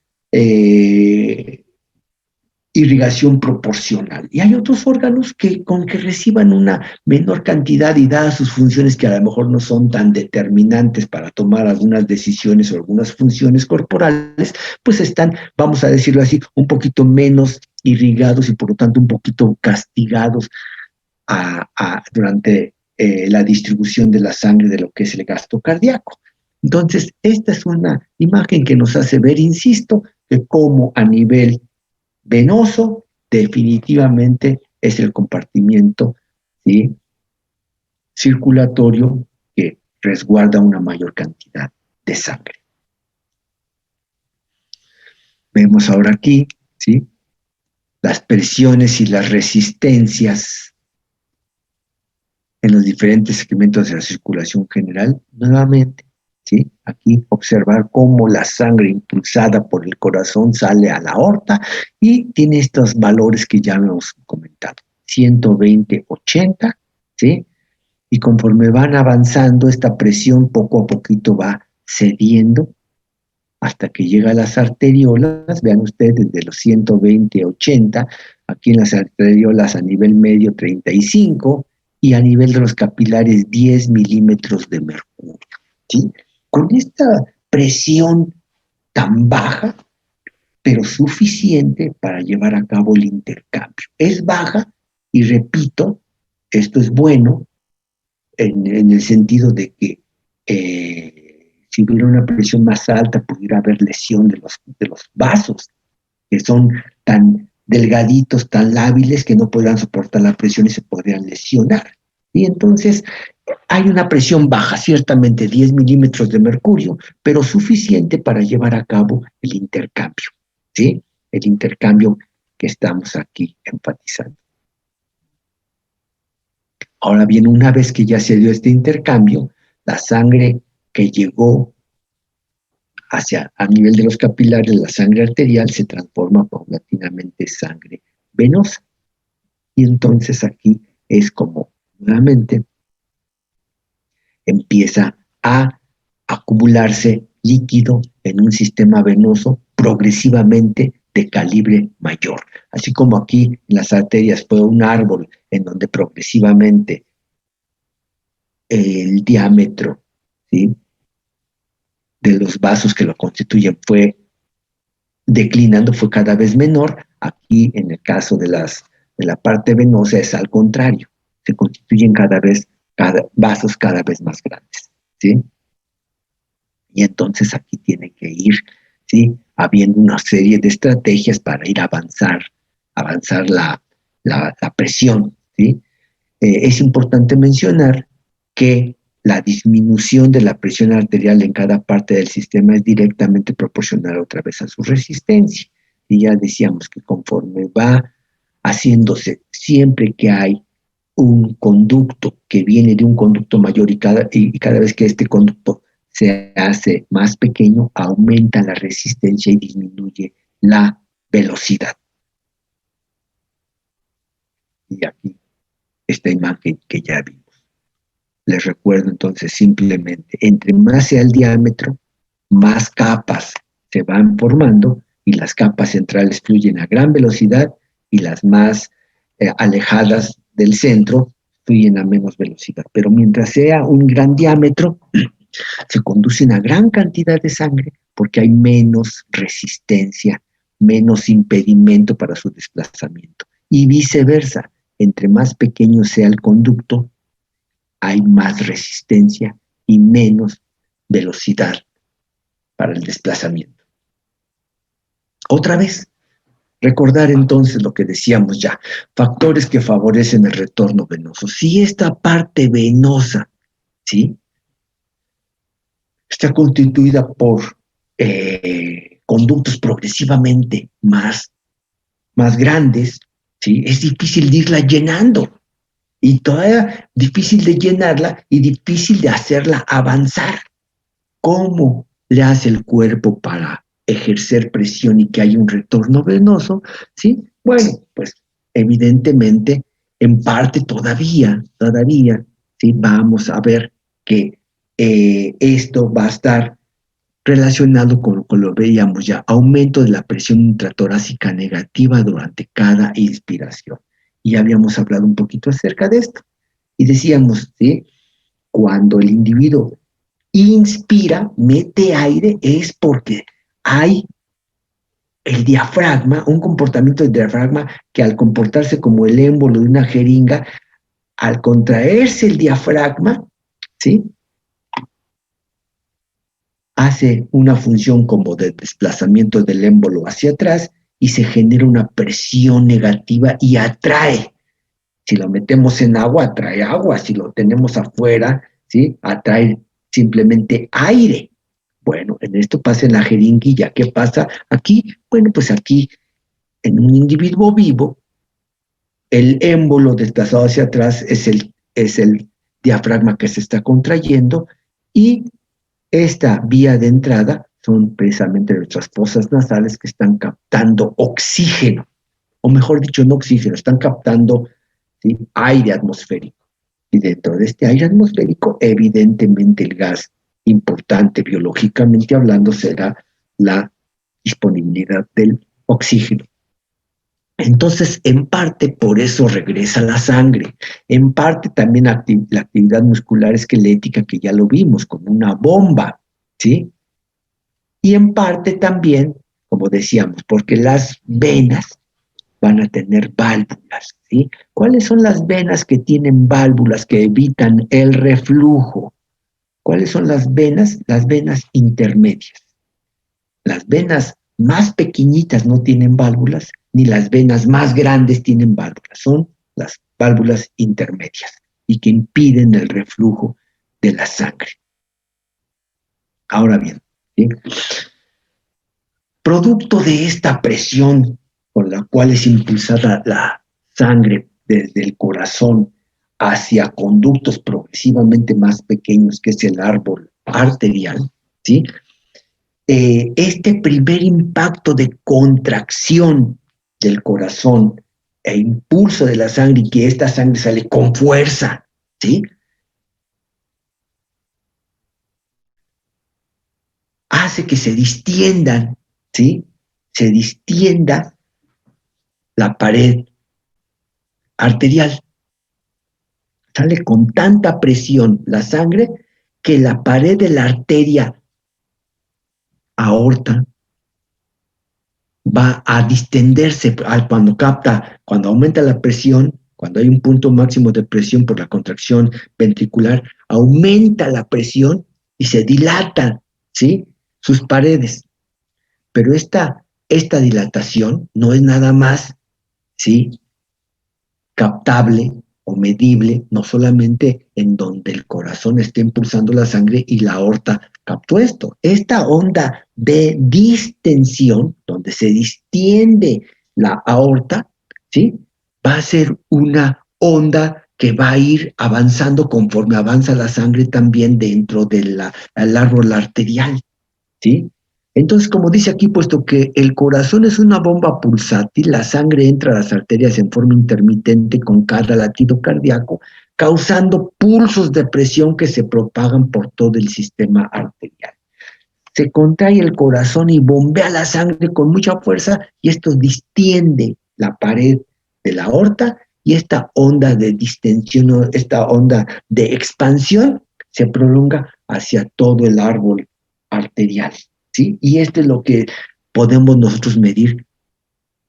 irrigación proporcional. Y hay otros órganos que con que reciban una menor cantidad y dadas sus funciones que a lo mejor no son tan determinantes para tomar algunas decisiones o algunas funciones corporales, pues están, vamos a decirlo así, un poquito menos irrigados y por lo tanto un poquito castigados durante la distribución de la sangre de lo que es el gasto cardíaco. Entonces, esta es una imagen que nos hace ver, insisto, que como a nivel venoso definitivamente es el compartimiento, ¿sí?, circulatorio que resguarda una mayor cantidad de sangre. Vemos ahora aquí, ¿sí?, las presiones y las resistencias en los diferentes segmentos de la circulación general. Nuevamente, ¿sí?, aquí observar cómo la sangre impulsada por el corazón sale a la aorta y tiene estos valores que ya hemos comentado, 120/80, ¿sí? Y conforme van avanzando, esta presión poco a poquito va cediendo hasta que llega a las arteriolas. Vean ustedes, de los 120/80, aquí en las arteriolas a nivel medio 35 y a nivel de los capilares 10 milímetros de mercurio, ¿sí? Con esta presión tan baja, pero suficiente para llevar a cabo el intercambio. Es baja, y repito, esto es bueno en el sentido de que si hubiera una presión más alta pudiera haber lesión de los vasos, que son tan delgaditos, tan lábiles, que no podrán soportar la presión y se podrían lesionar. Y entonces hay una presión baja, ciertamente 10 milímetros de mercurio, pero suficiente para llevar a cabo el intercambio, ¿sí? El intercambio que estamos aquí enfatizando. Ahora bien, una vez que ya se dio este intercambio, la sangre que llegó a nivel de los capilares, la sangre arterial, se transforma paulatinamente en sangre venosa. Y entonces aquí es como nuevamente empieza a acumularse líquido en un sistema venoso progresivamente de calibre mayor. Así como aquí en las arterias fue un árbol en donde progresivamente el diámetro, ¿sí?, de los vasos que lo constituyen fue declinando, fue cada vez menor. Aquí, en el caso de la parte venosa, es al contrario. Se constituyen vasos cada vez más grandes, ¿sí? Y entonces aquí tiene que ir, ¿sí?, habiendo una serie de estrategias para ir a avanzar la presión, ¿sí? Es importante mencionar que la disminución de la presión arterial en cada parte del sistema es directamente proporcional otra vez a su resistencia. Y ya decíamos que conforme va haciéndose, siempre que hay un conducto que viene de un conducto mayor y cada vez que este conducto se hace más pequeño, aumenta la resistencia y disminuye la velocidad. Y aquí esta imagen que ya vimos. Les recuerdo entonces simplemente, entre más sea el diámetro, más capas se van formando y las capas centrales fluyen a gran velocidad y las más alejadas del centro fluyen a menos velocidad. Pero mientras sea un gran diámetro, se conduce una gran cantidad de sangre porque hay menos resistencia, menos impedimento para su desplazamiento. Y viceversa, entre más pequeño sea el conducto, hay más resistencia y menos velocidad para el desplazamiento. Otra vez, recordar entonces lo que decíamos ya, factores que favorecen el retorno venoso. Si esta parte venosa, ¿sí?, está constituida por conductos progresivamente más grandes, ¿sí?, es difícil de irla llenando. Y todavía difícil de llenarla y difícil de hacerla avanzar. ¿Cómo le hace el cuerpo para ejercer presión y que haya un retorno venoso? ¿Sí? Bueno, pues evidentemente, en parte todavía, ¿sí?, vamos a ver que esto va a estar relacionado con lo veíamos ya, aumento de la presión intratorácica negativa durante cada inspiración. Y habíamos hablado un poquito acerca de esto. Y decíamos, ¿sí? Cuando el individuo inspira, mete aire, es porque hay el diafragma, un comportamiento del diafragma que al comportarse como el émbolo de una jeringa, al contraerse el diafragma, ¿sí? Hace una función como de desplazamiento del émbolo hacia atrás y se genera una presión negativa y atrae. Si lo metemos en agua, atrae agua. Si lo tenemos afuera, ¿sí? Atrae simplemente aire. Bueno, en esto pasa en la jeringuilla. ¿Qué pasa aquí? Bueno, pues aquí, en un individuo vivo, el émbolo desplazado hacia atrás es el diafragma que se está contrayendo y esta vía de entrada son precisamente nuestras fosas nasales que están captando oxígeno, o mejor dicho, no oxígeno, están captando, ¿sí?, aire atmosférico. Y dentro de este aire atmosférico, evidentemente el gas importante biológicamente hablando será la disponibilidad del oxígeno. Entonces, en parte por eso regresa la sangre, en parte también la actividad muscular esquelética que ya lo vimos, como una bomba, ¿sí? Y en parte también, como decíamos, porque las venas van a tener válvulas, ¿sí? ¿Cuáles son las venas que tienen válvulas que evitan el reflujo? ¿Cuáles son las venas? Las venas intermedias. Las venas más pequeñitas no tienen válvulas, ni las venas más grandes tienen válvulas. Son las válvulas intermedias y que impiden el reflujo de la sangre. Ahora bien, ¿sí?, producto de esta presión con la cual es impulsada la sangre desde el corazón hacia conductos progresivamente más pequeños, que es el árbol arterial, ¿sí?, este primer impacto de contracción del corazón e impulso de la sangre, y que esta sangre sale con fuerza, ¿sí?, hace que se distiendan, ¿sí?, se distienda la pared arterial. Sale con tanta presión la sangre que la pared de la arteria aorta va a distenderse cuando aumenta la presión, cuando hay un punto máximo de presión por la contracción ventricular, aumenta la presión y se dilatan, ¿sí?, sus paredes. Pero esta dilatación no es nada más, ¿sí?, captable o medible, no solamente en donde el corazón está impulsando la sangre y la aorta captó esto. Esta onda de distensión, donde se distiende la aorta, ¿sí?, va a ser una onda que va a ir avanzando conforme avanza la sangre también dentro del árbol arterial, ¿sí? Entonces, como dice aquí, puesto que el corazón es una bomba pulsátil, la sangre entra a las arterias en forma intermitente con cada latido cardíaco, causando pulsos de presión que se propagan por todo el sistema arterial. Se contrae el corazón y bombea la sangre con mucha fuerza, y esto distiende la pared de la aorta, y esta onda de distensión, esta onda de expansión, se prolonga hacia todo el árbol arterial, ¿sí? Y esto es lo que podemos nosotros medir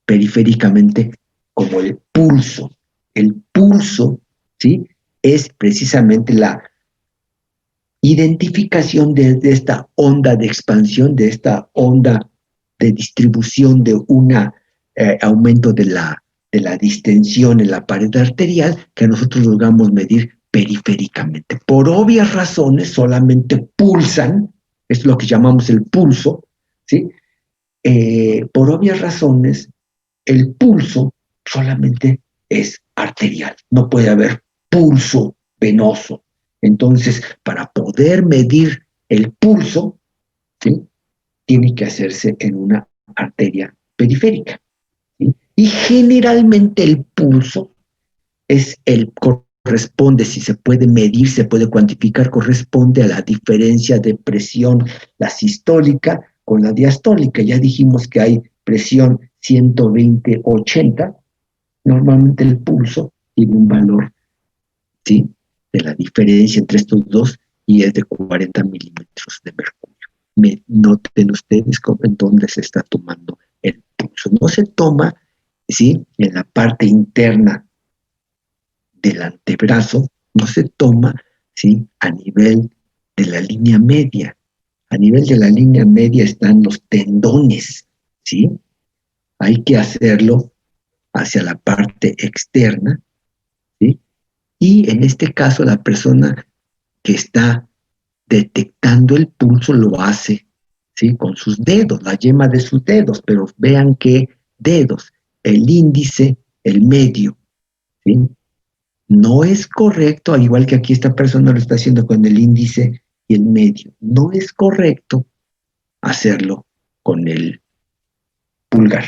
periféricamente como el pulso. El pulso, ¿sí?, es precisamente la identificación de esta onda de expansión, de esta onda de distribución de un aumento de la distensión en la pared arterial, que nosotros logramos medir periféricamente. Por obvias razones, solamente pulsan, es lo que llamamos el pulso, ¿sí? Por obvias razones, el pulso solamente es arterial, no puede haber pulso venoso. Entonces, para poder medir el pulso, ¿sí?, tiene que hacerse en una arteria periférica, ¿sí? Y generalmente el pulso corresponde, si se puede medir, se puede cuantificar, corresponde a la diferencia de presión, la sistólica con la diastólica. Ya dijimos que hay presión 120/80, normalmente el pulso tiene un valor, ¿sí?, de la diferencia entre estos dos, y es de 40 milímetros de mercurio. Noten ustedes en dónde se está tomando el pulso. No se toma, ¿sí?, en la parte interna del antebrazo, no se toma, ¿sí?, a nivel de la línea media. A nivel de la línea media están los tendones, ¿sí? Hay que hacerlo hacia la parte externa, ¿sí? Y en este caso la persona que está detectando el pulso lo hace, ¿sí?, con sus dedos, la yema de sus dedos, pero vean qué dedos, el índice, el medio, ¿sí? No es correcto, al igual que aquí esta persona lo está haciendo con el índice y el medio, no es correcto hacerlo con el pulgar.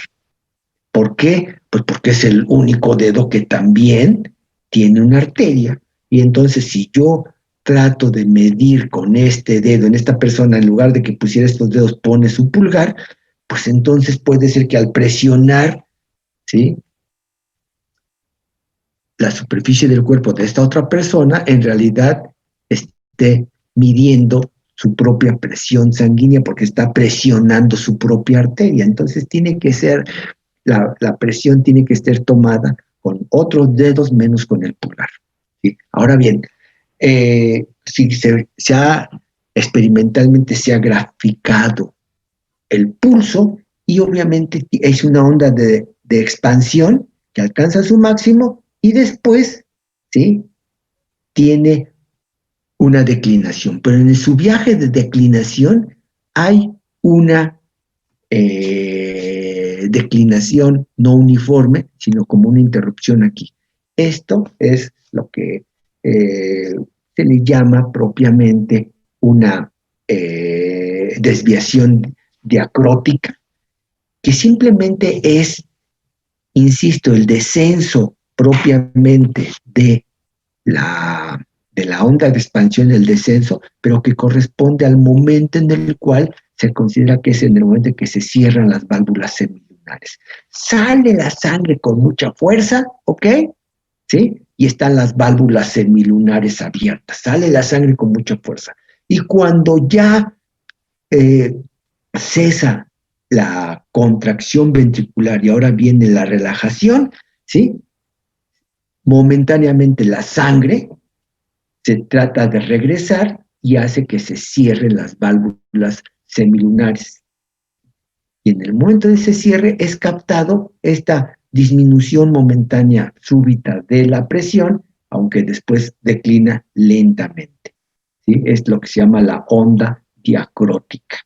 ¿Por qué? Pues porque es el único dedo que también tiene una arteria, y entonces si yo trato de medir con este dedo, en esta persona, en lugar de que pusiera estos dedos, pone su pulgar, pues entonces puede ser que al presionar, ¿sí?, la superficie del cuerpo de esta otra persona, en realidad esté midiendo su propia presión sanguínea, porque está presionando su propia arteria. Entonces tiene que ser, la presión tiene que ser tomada con otros dedos menos con el pulgar, ¿sí? Ahora bien, si experimentalmente se ha graficado el pulso, y obviamente es una onda de expansión que alcanza su máximo y después, ¿sí?, tiene una declinación. Pero en su viaje de declinación hay una declinación no uniforme, sino como una interrupción aquí. Esto es lo que se le llama propiamente una desviación diacrótica, que simplemente es, insisto, el descenso propiamente de la onda de expansión, el descenso, pero que corresponde al momento en el cual se considera que es en el momento en que se cierran las válvulas semilunares. Sale la sangre con mucha fuerza, ¿ok? ¿Sí? Y están las válvulas semilunares abiertas. Sale la sangre con mucha fuerza. Y cuando ya cesa la contracción ventricular y ahora viene la relajación, ¿sí?, momentáneamente la sangre se trata de regresar y hace que se cierren las válvulas semilunares. Y en el momento de ese cierre es captado esta disminución momentánea súbita de la presión, aunque después declina lentamente, ¿sí? Es lo que se llama la onda diacrótica,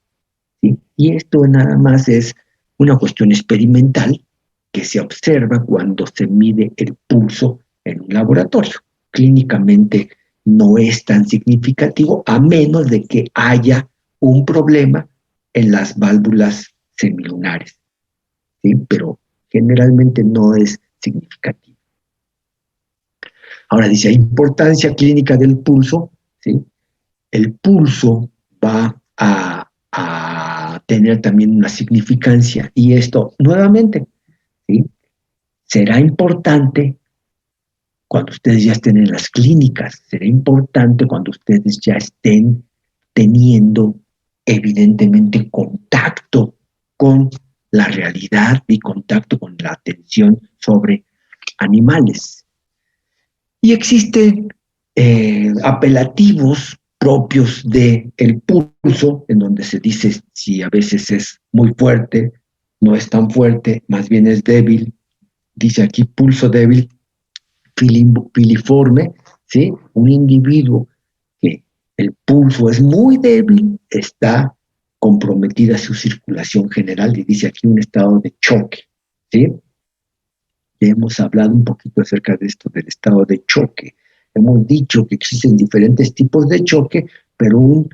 ¿sí? Y esto nada más es una cuestión experimental que se observa cuando se mide el pulso en un laboratorio. Clínicamente no es tan significativo, a menos de que haya un problema en las válvulas semilunares, ¿sí? Pero generalmente no es significativo. Ahora dice, importancia clínica del pulso, ¿sí? El pulso va a tener también una significancia, y esto nuevamente, ¿sí?, será importante cuando ustedes ya estén en las clínicas, será importante cuando ustedes ya estén teniendo evidentemente contacto con la realidad y contacto con la atención sobre animales. Y existen apelativos propios del pulso, en donde se dice si a veces es muy fuerte, no es tan fuerte, más bien es débil. Dice aquí pulso débil, filiforme, ¿sí? Un individuo que el pulso es muy débil, está comprometida su circulación general, y dice aquí un estado de choque, ¿sí? Ya hemos hablado un poquito acerca de esto, del estado de choque. Hemos dicho que existen diferentes tipos de choque, pero un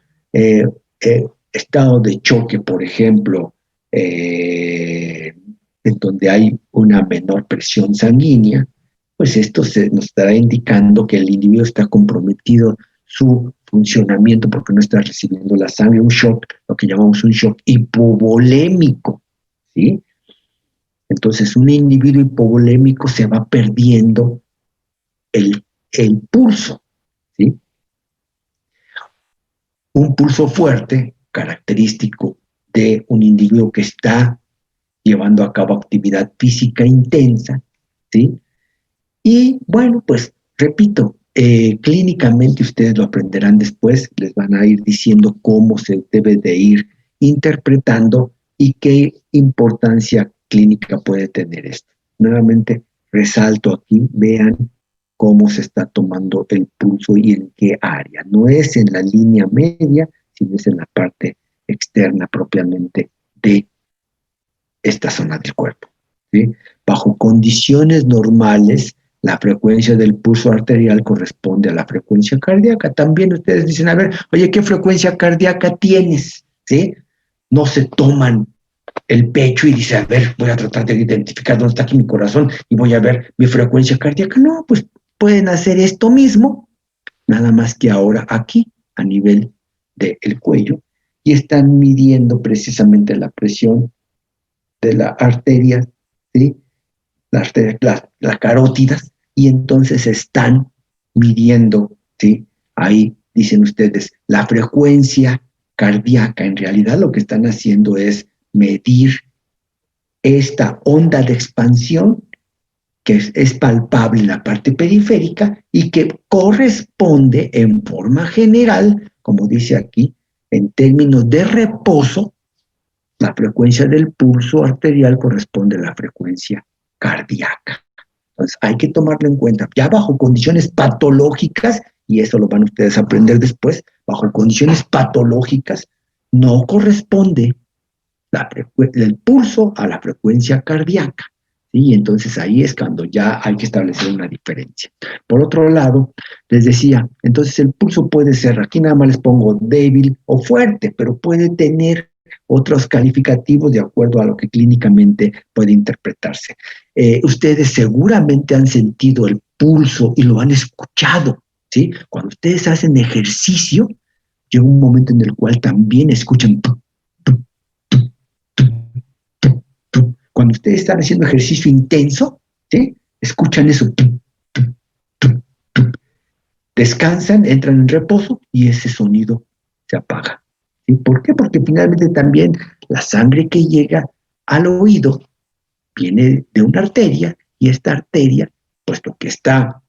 estado de choque, por ejemplo, en donde hay una menor presión sanguínea, pues esto nos estará indicando que el individuo está comprometido su funcionamiento porque no está recibiendo la sangre, un shock, lo que llamamos un shock hipovolémico, ¿sí? Entonces, un individuo hipovolémico se va perdiendo el pulso, ¿sí? Un pulso fuerte, característico de un individuo que está llevando a cabo actividad física intensa, ¿sí? Y bueno, pues repito, clínicamente ustedes lo aprenderán después, les van a ir diciendo cómo se debe de ir interpretando y qué importancia clínica puede tener esto. Nuevamente, resalto aquí, vean cómo se está tomando el pulso y en qué área. No es en la línea media, sino es en la parte externa propiamente de esta zona del cuerpo, ¿sí? Bajo condiciones normales, la frecuencia del pulso arterial corresponde a la frecuencia cardíaca. También ustedes dicen, a ver, oye, ¿qué frecuencia cardíaca tienes? ¿Sí? No se toman el pecho y dicen, a ver, voy a tratar de identificar dónde está aquí mi corazón y voy a ver mi frecuencia cardíaca. No, pues pueden hacer esto mismo, nada más que ahora aquí, a nivel del cuello, y están midiendo precisamente la presión de la arteria, ¿sí? La carótidas, y entonces están midiendo, ¿sí? Ahí dicen ustedes, la frecuencia cardíaca. En realidad lo que están haciendo es medir esta onda de expansión que es palpable en la parte periférica y que corresponde en forma general, como dice aquí, en términos de reposo. La frecuencia del pulso arterial corresponde a la frecuencia cardíaca. Entonces, hay que tomarlo en cuenta. Ya bajo condiciones patológicas, y eso lo van ustedes a aprender después, bajo condiciones patológicas, no corresponde el pulso a la frecuencia cardíaca. ¿Sí? Entonces ahí es cuando ya hay que establecer una diferencia. Por otro lado, les decía, entonces el pulso puede ser, aquí nada más les pongo débil o fuerte, pero puede tener otros calificativos de acuerdo a lo que clínicamente puede interpretarse. Ustedes seguramente han sentido el pulso y lo han escuchado, ¿sí? Cuando ustedes hacen ejercicio, llega un momento en el cual también escuchan cuando ustedes están haciendo ejercicio intenso, ¿sí? Escuchan eso, descansan, entran en reposo y ese sonido se apaga. ¿Sí? ¿Por qué? Porque finalmente también la sangre que llega al oído viene de una arteria y esta arteria, puesto que está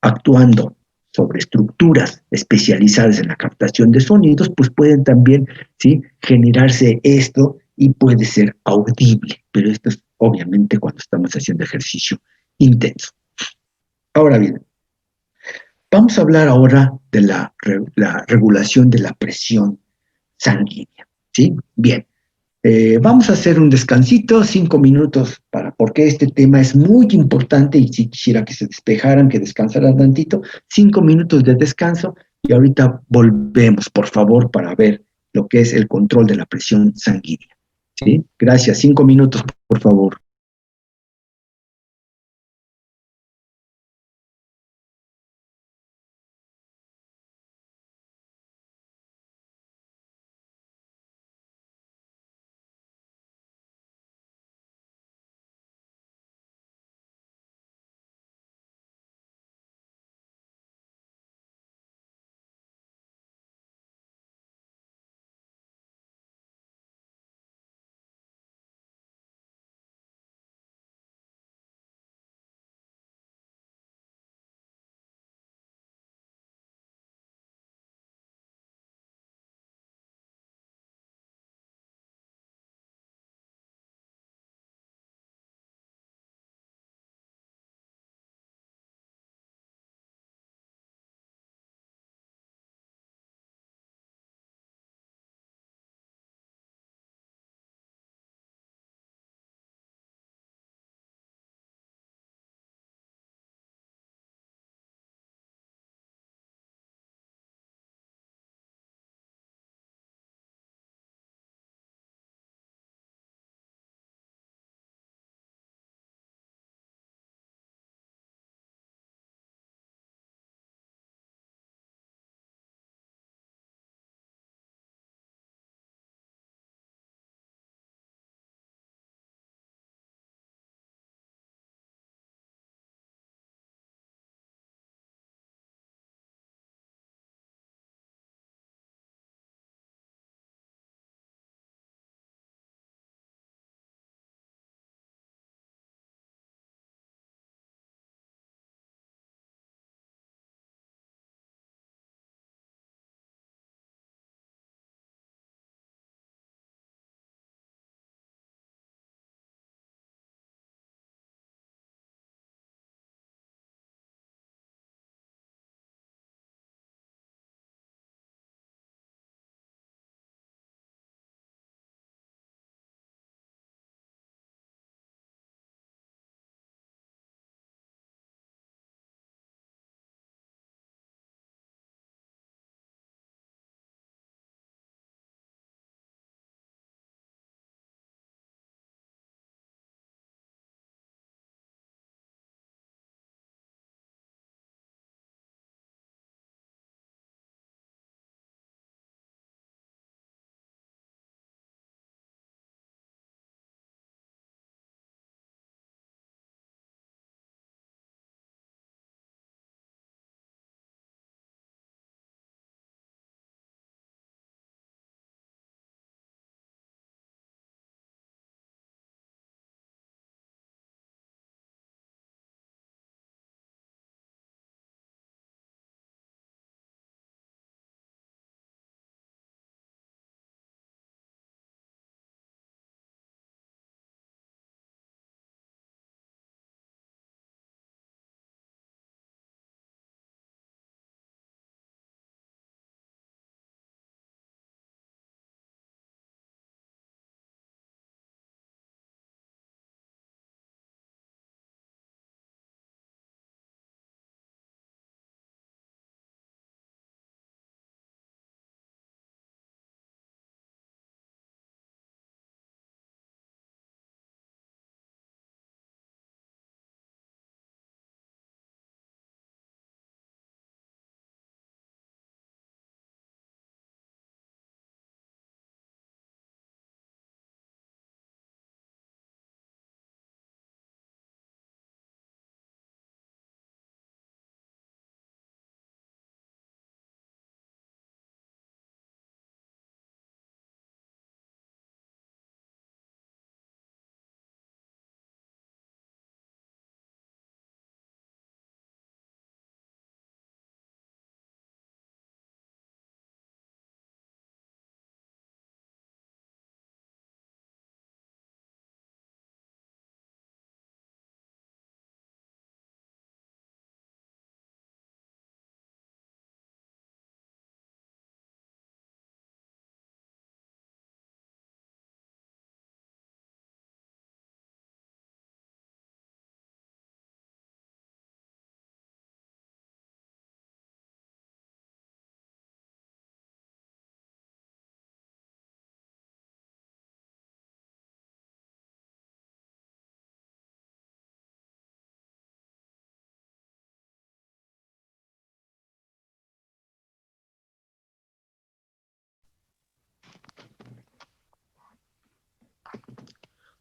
actuando sobre estructuras especializadas en la captación de sonidos, pues pueden también, ¿sí?, generarse esto y puede ser audible, pero esto es obviamente cuando estamos haciendo ejercicio intenso. Ahora bien, vamos a hablar ahora de la regulación de la presión sanguínea, ¿sí? Bien, vamos a hacer un descansito, 5 minutos, porque este tema es muy importante y si quisiera que se despejaran, que descansaran tantito, 5 minutos de descanso y ahorita volvemos, por favor, para ver lo que es el control de la presión sanguínea. ¿Sí? Gracias, 5 minutos, por favor.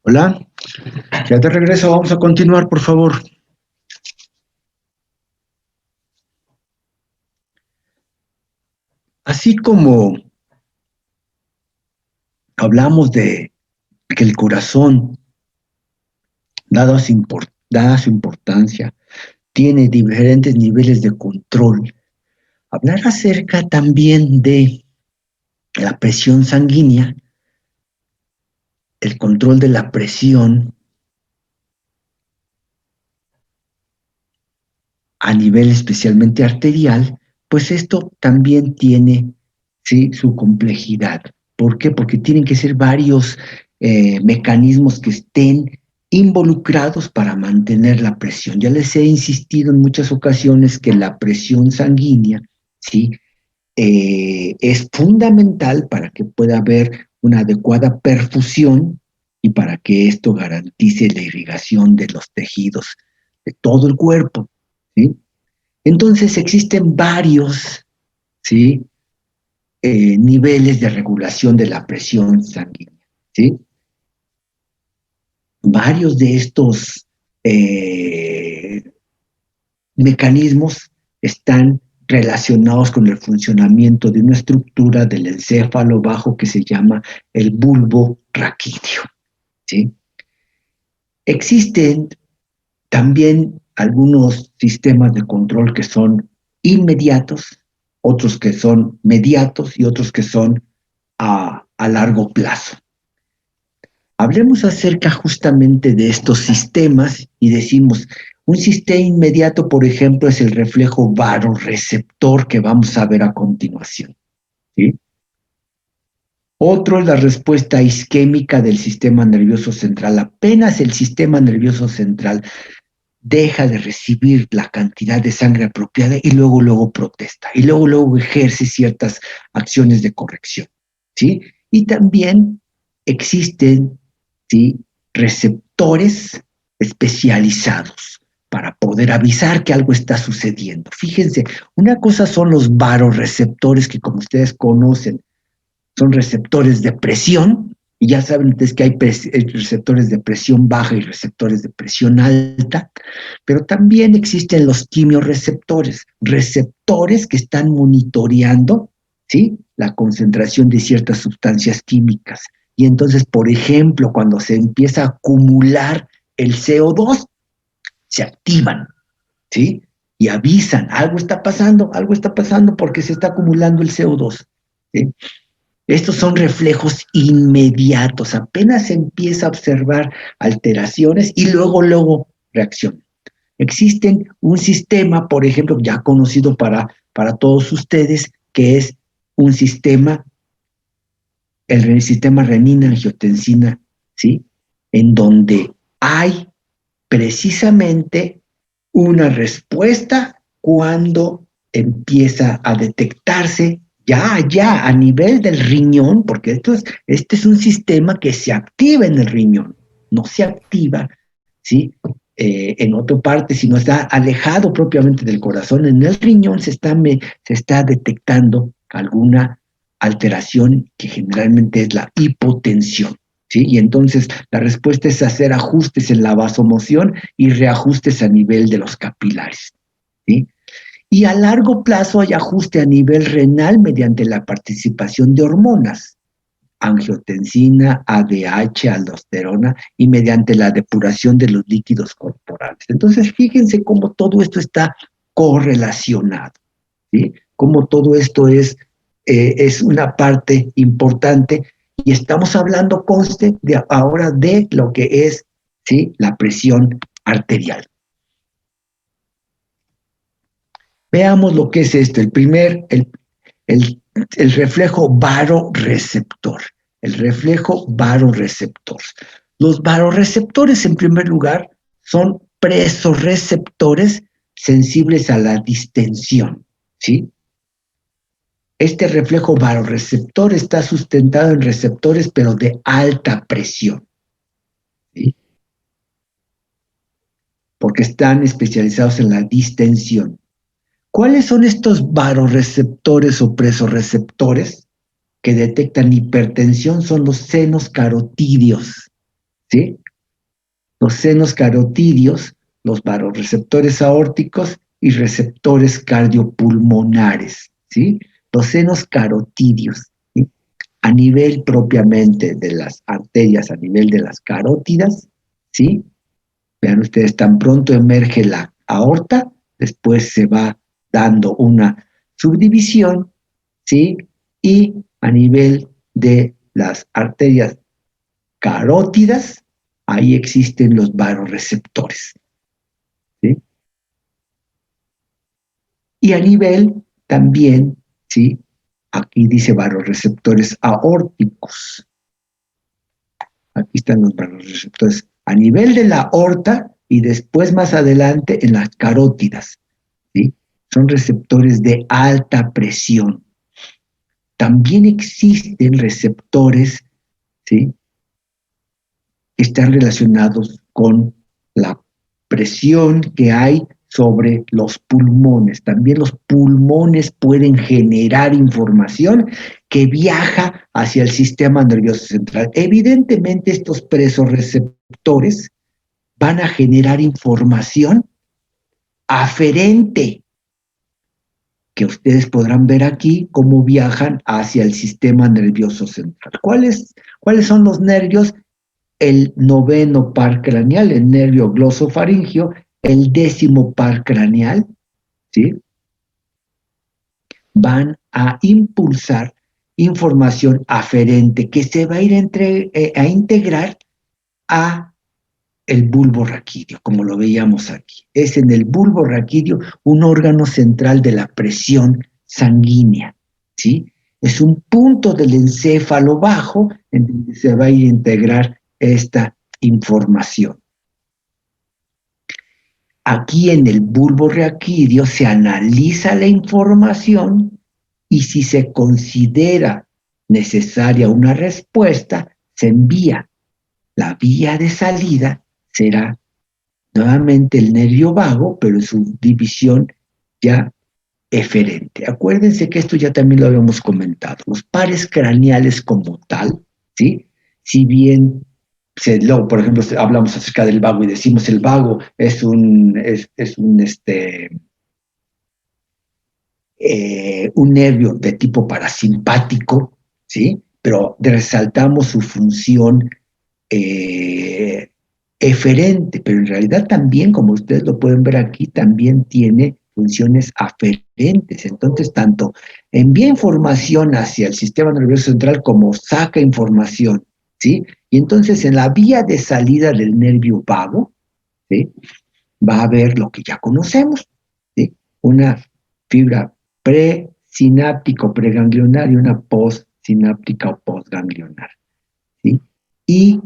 Hola, ya de regreso, vamos a continuar, por favor. Así como hablamos de que el corazón, dada su importancia, tiene diferentes niveles de control, hablar acerca también de la presión sanguínea, el control de la presión a nivel especialmente arterial, pues esto también tiene, ¿sí?, su complejidad. ¿Por qué? Porque tienen que ser varios mecanismos que estén involucrados para mantener la presión. Ya les he insistido en muchas ocasiones que la presión sanguínea, ¿sí?, es fundamental para que pueda haber una adecuada perfusión y para que esto garantice la irrigación de los tejidos de todo el cuerpo, ¿sí? Entonces existen varios, ¿sí?, niveles de regulación de la presión sanguínea, ¿sí? Varios de estos mecanismos están relacionados con el funcionamiento de una estructura del encéfalo bajo que se llama el bulbo raquídeo, ¿sí? Existen también algunos sistemas de control que son inmediatos, otros que son mediatos y otros que son a largo plazo. Hablemos acerca justamente de estos sistemas y decimos, un sistema inmediato, por ejemplo, es el reflejo vasoreceptor que vamos a ver a continuación, ¿sí? Otro es la respuesta isquémica del sistema nervioso central. Apenas el sistema nervioso central deja de recibir la cantidad de sangre apropiada y luego protesta, y luego ejerce ciertas acciones de corrección, ¿sí? Y también existen, ¿sí?, receptores especializados para poder avisar que algo está sucediendo. Fíjense, una cosa son los vasoreceptores que, como ustedes conocen, son receptores de presión, y ya saben ustedes que hay receptores de presión baja y receptores de presión alta, pero también existen los quimiorreceptores, receptores que están monitoreando, ¿sí?, la concentración de ciertas sustancias químicas. Y entonces, por ejemplo, cuando se empieza a acumular el CO2, se activan, ¿sí?, y avisan, algo está pasando porque se está acumulando el CO2, ¿sí? Estos son reflejos inmediatos, apenas se empieza a observar alteraciones y luego reacciona. Existe un sistema, por ejemplo, ya conocido para todos ustedes, que es un sistema, el sistema renina-angiotensina, ¿sí?, en donde hay precisamente una respuesta cuando empieza a detectarse ya a nivel del riñón, porque este es un sistema que se activa en el riñón, no se activa, ¿sí?, en otra parte, sino está alejado propiamente del corazón. En el riñón se está detectando alguna alteración que generalmente es la hipotensión, ¿sí? Y entonces la respuesta es hacer ajustes en la vasomoción y reajustes a nivel de los capilares, ¿sí? Y a largo plazo hay ajuste a nivel renal mediante la participación de hormonas, angiotensina, ADH, aldosterona, y mediante la depuración de los líquidos corporales. Entonces, fíjense cómo todo esto está correlacionado, ¿sí? Cómo todo esto es una parte importante, y estamos hablando, conste, ahora de lo que es, ¿sí?, la presión arterial. Veamos lo que es esto. El reflejo vasoreceptor. El reflejo vasoreceptor. Los vasoreceptores, en primer lugar, son presoreceptores sensibles a la distensión, ¿sí? Este reflejo vasoreceptor está sustentado en receptores, pero de alta presión, ¿sí?, porque están especializados en la distensión. ¿Cuáles son estos vasoreceptores o presoreceptores que detectan hipertensión? Son los senos carotídeos, ¿sí? Los senos carotídeos, los vasoreceptores aórticos y receptores cardiopulmonares, ¿sí? Los senos carotídeos, ¿sí? A nivel propiamente de las arterias, a nivel de las carótidas, ¿sí? Vean ustedes, tan pronto emerge la aorta, después se va dando una subdivisión, ¿sí? Y a nivel de las arterias carótidas, ahí existen los vasoreceptores, ¿sí? Y a nivel también, ¿sí? Aquí dice vasoreceptores aórticos. Aquí están los vasoreceptores a nivel de la aorta y después más adelante en las carótidas, ¿sí? Son receptores de alta presión. También existen receptores, ¿sí? Que están relacionados con la presión que hay sobre los pulmones. También los pulmones pueden generar información que viaja hacia el sistema nervioso central. Evidentemente, estos presorreceptores van a generar información aferente, que ustedes podrán ver aquí cómo viajan hacia el sistema nervioso central. ¿Cuáles son los nervios? El noveno par craneal, el nervio glosofaringio, el décimo par craneal, ¿sí? Van a impulsar información aferente que se va a ir a integrar a el bulbo raquídeo, como lo veíamos aquí. Es en el bulbo raquídeo un órgano central de la presión sanguínea, ¿sí? Es un punto del encéfalo bajo en donde se va a ir a integrar esta información. Aquí en el bulbo raquídeo se analiza la información y si se considera necesaria una respuesta, se envía. La vía de salida será nuevamente el nervio vago, pero en su división ya eferente. Acuérdense que esto ya también lo habíamos comentado. Los pares craneales como tal, ¿sí? Si bien luego, por ejemplo, hablamos acerca del vago y decimos el vago es un nervio de tipo parasimpático, ¿sí? Pero resaltamos su función eferente, pero en realidad también, como ustedes lo pueden ver aquí, también tiene funciones aferentes. Entonces, tanto envía información hacia el sistema nervioso central como saca información, ¿sí? Y entonces en la vía de salida del nervio vago, ¿sí? Va a haber lo que ya conocemos, ¿sí? Una fibra presináptica o preganglionar y una postsináptica o postganglionar, ¿sí? Y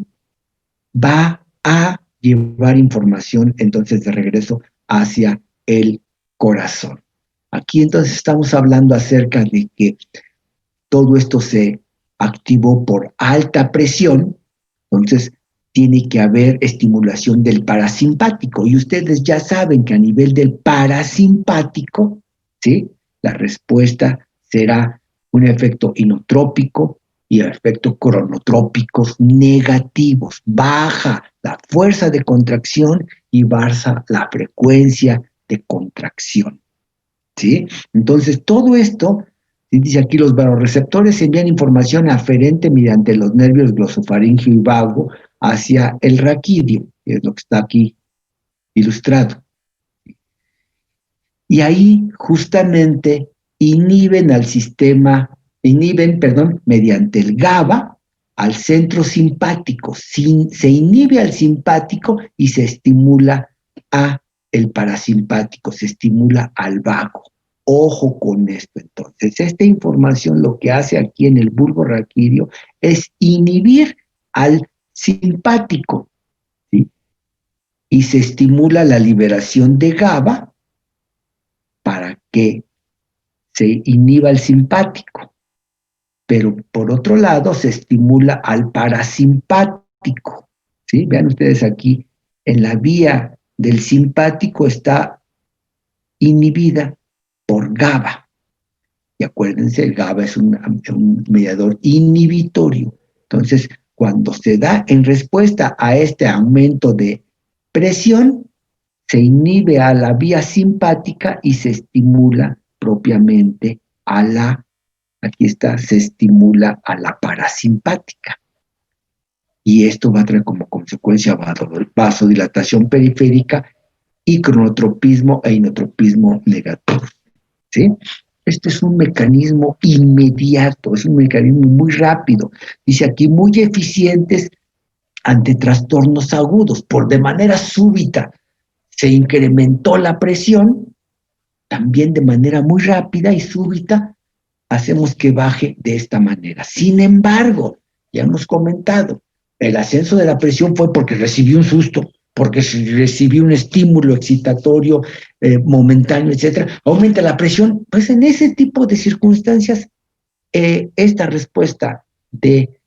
va a llevar información entonces de regreso hacia el corazón. Aquí entonces estamos hablando acerca de que todo esto se activó por alta presión, entonces tiene que haber estimulación del parasimpático y ustedes ya saben que a nivel del parasimpático, ¿sí? La respuesta será un efecto inotrópico y efectos cronotrópicos negativos. Baja la fuerza de contracción y baja la frecuencia de contracción, ¿sí? Entonces, todo esto, dice aquí, los vasoreceptores envían información aferente mediante los nervios glosofaringio y vago hacia el raquídeo, que es lo que está aquí ilustrado. Y ahí justamente inhiben, mediante el GABA al centro simpático. Se inhibe al simpático y se estimula a el parasimpático, se estimula al vago. Ojo con esto, entonces. Esta información lo que hace aquí en el bulbo raquídeo es inhibir al simpático, ¿sí? Y se estimula la liberación de GABA para que se inhiba el simpático. Pero por otro lado se estimula al parasimpático, ¿sí? Vean ustedes aquí, en la vía del simpático está inhibida por GABA. Y acuérdense, el GABA es un mediador inhibitorio. Entonces, cuando se da en respuesta a este aumento de presión, se inhibe a la vía simpática y se estimula propiamente a la, aquí está, se estimula a la parasimpática. Y esto va a traer como consecuencia vasodilatación periférica y cronotropismo e inotropismo negativo, ¿sí? Este es un mecanismo inmediato, es un mecanismo muy rápido. Dice aquí, muy eficientes ante trastornos agudos. Por de manera súbita se incrementó la presión, también de manera muy rápida y súbita hacemos que baje de esta manera. Sin embargo, ya hemos comentado, el ascenso de la presión fue porque recibió un susto, porque recibió un estímulo excitatorio momentáneo, etcétera. Aumenta la presión, pues en ese tipo de circunstancias, esta respuesta de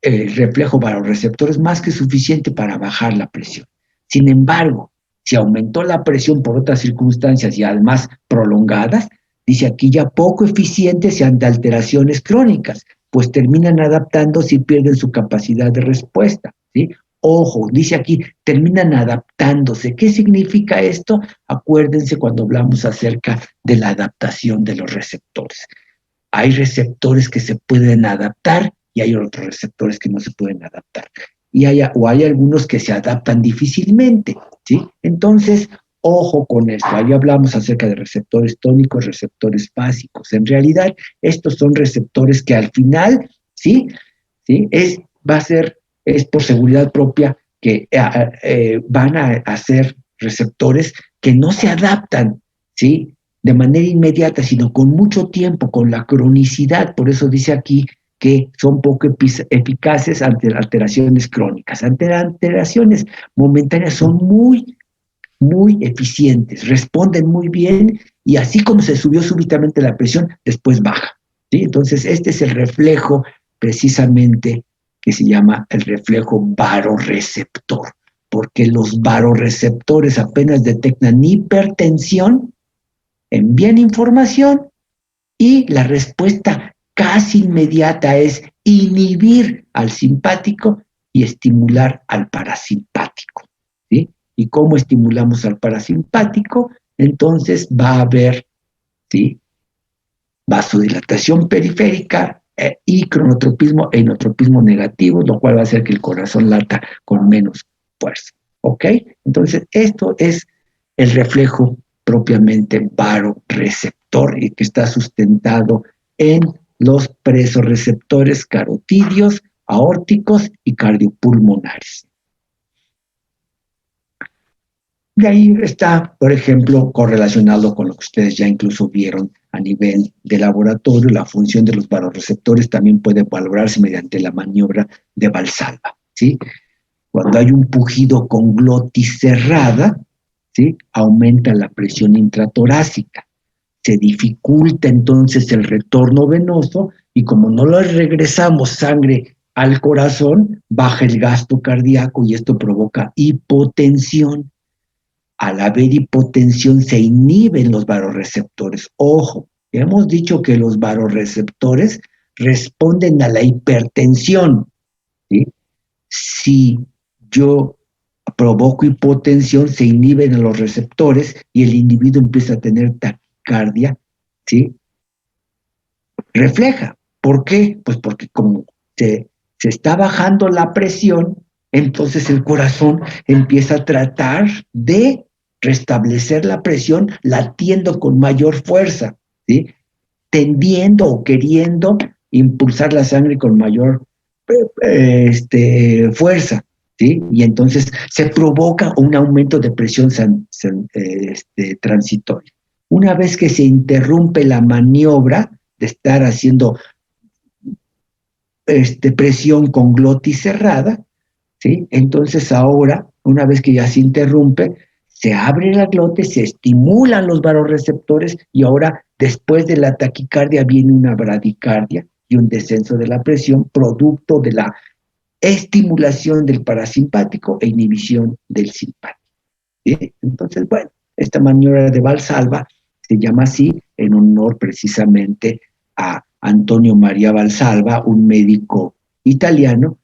reflejo barorreceptor es más que suficiente para bajar la presión. Sin embargo, si aumentó la presión por otras circunstancias y además prolongadas, dice aquí ya poco eficientes ante alteraciones crónicas, pues terminan adaptándose y pierden su capacidad de respuesta, ¿sí? Ojo, dice aquí, terminan adaptándose. ¿Qué significa esto? Acuérdense cuando hablamos acerca de la adaptación de los receptores. Hay receptores que se pueden adaptar y hay otros receptores que no se pueden adaptar. Y hay algunos que se adaptan difícilmente, ¿sí? Entonces, ojo con esto. Ahí hablamos acerca de receptores tónicos, receptores básicos. En realidad, estos son receptores que al final, ¿sí? Es por seguridad propia que van a ser receptores que no se adaptan, ¿sí? De manera inmediata, sino con mucho tiempo, con la cronicidad. Por eso dice aquí que son poco eficaces ante alteraciones crónicas. Ante alteraciones momentáneas son muy eficientes, responden muy bien y así como se subió súbitamente la presión, después baja, ¿sí? Entonces, este es el reflejo precisamente que se llama el reflejo barorreceptor, porque los barorreceptores apenas detectan hipertensión, envían información y la respuesta casi inmediata es inhibir al simpático y estimular al parasimpático, ¿sí? ¿Y cómo estimulamos al parasimpático? Entonces va a haber, ¿sí?, vasodilatación periférica y cronotropismo e inotropismo negativo, lo cual va a hacer que el corazón lata con menos fuerza, ¿ok? Entonces esto es el reflejo propiamente barorreceptor y que está sustentado en los presorreceptores carotídeos, aórticos y cardiopulmonares. De ahí está, por ejemplo, correlacionado con lo que ustedes ya incluso vieron a nivel de laboratorio, la función de los barorreceptores también puede valorarse mediante la maniobra de Valsalva, ¿sí? Cuando hay un pujido con glotis cerrada, ¿sí?, aumenta la presión intratorácica. Se dificulta entonces el retorno venoso y como no le regresamos sangre al corazón, baja el gasto cardíaco y esto provoca hipotensión. Al haber hipotensión se inhiben los barorreceptores. Ojo, hemos dicho que los barorreceptores responden a la hipertensión, ¿sí? Si yo provoco hipotensión, se inhiben los receptores y el individuo empieza a tener taquicardia, ¿sí? Refleja. ¿Por qué? Pues porque como se está bajando la presión, entonces el corazón empieza a tratar de restablecer la presión latiendo con mayor fuerza, ¿sí?, tendiendo o queriendo impulsar la sangre con mayor fuerza, ¿sí? Y entonces se provoca un aumento de presión transitoria. Una vez que se interrumpe la maniobra de estar haciendo presión con glotis cerrada, ¿sí?, entonces ahora, una vez que ya se interrumpe, se abre la glotis, se estimulan los barorreceptores y ahora, después de la taquicardia, viene una bradicardia y un descenso de la presión, producto de la estimulación del parasimpático e inhibición del simpático, ¿sí? Entonces, bueno, esta maniobra de Valsalva se llama así en honor precisamente a Antonio María Valsalva, un médico italiano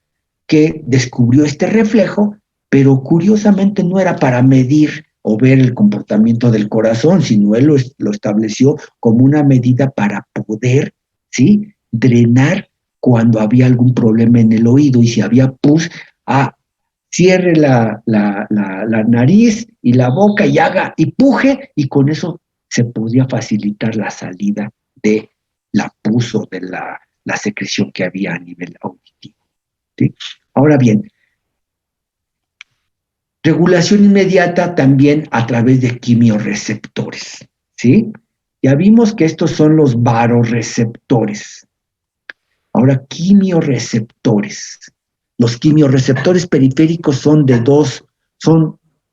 que descubrió este reflejo, pero curiosamente no era para medir o ver el comportamiento del corazón, sino él lo estableció como una medida para poder, ¿sí?, drenar cuando había algún problema en el oído, y si había pus, cierre la nariz y la boca y puje, y con eso se podía facilitar la salida de la pus o de la secreción que había a nivel auditivo, ¿sí? Ahora bien, regulación inmediata también a través de quimiorreceptores, ¿sí? Ya vimos que estos son los varoreceptores. Ahora, quimiorreceptores. Los quimiorreceptores periféricos son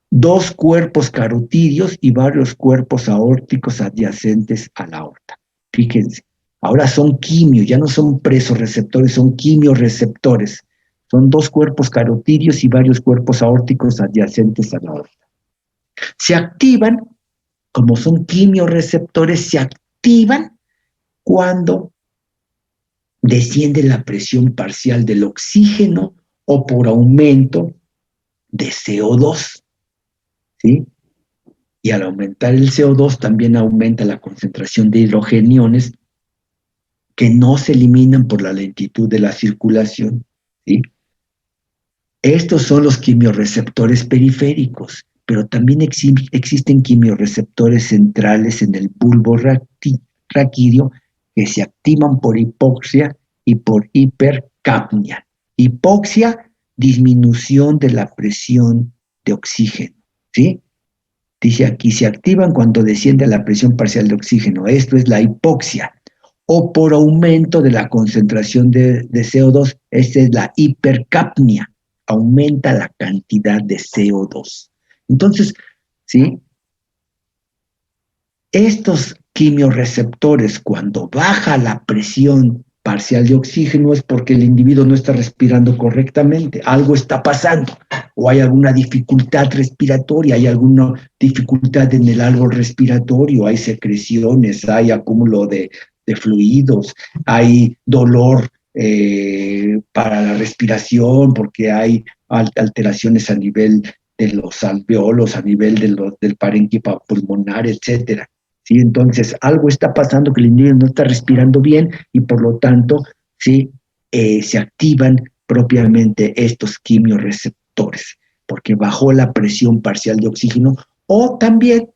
dos cuerpos carotídeos y varios cuerpos aórticos adyacentes a la aorta. Fíjense, ahora son quimio, ya no son presorreceptores, son quimiorreceptores. Son dos cuerpos carotídeos y varios cuerpos aórticos adyacentes a la aorta. Se activan, como son quimiorreceptores, se activan cuando desciende la presión parcial del oxígeno o por aumento de CO2, ¿sí? Y al aumentar el CO2 también aumenta la concentración de hidrogeniones que no se eliminan por la lentitud de la circulación, ¿sí? Estos son los quimiorreceptores periféricos, pero también existen quimiorreceptores centrales en el bulbo raquídeo que se activan por hipoxia y por hipercapnia. Hipoxia, disminución de la presión de oxígeno, ¿sí? Dice aquí, se activan cuando desciende la presión parcial de oxígeno. Esto es la hipoxia. O por aumento de la concentración de CO2. Esta es la hipercapnia. Aumenta la cantidad de CO2. Entonces, ¿sí?, estos quimiorreceptores, cuando baja la presión parcial de oxígeno, es porque el individuo no está respirando correctamente, algo está pasando, o hay alguna dificultad respiratoria, hay alguna dificultad en el árbol respiratorio, hay secreciones, hay acúmulo de fluidos, hay dolor para la respiración, porque hay alteraciones a nivel de los alveolos, a nivel del parénquima pulmonar, etcétera. ¿Sí? Entonces, algo está pasando que el individuo no está respirando bien y por lo tanto, ¿sí?, se activan propiamente estos quimiorreceptores, porque bajó la presión parcial de oxígeno, o también,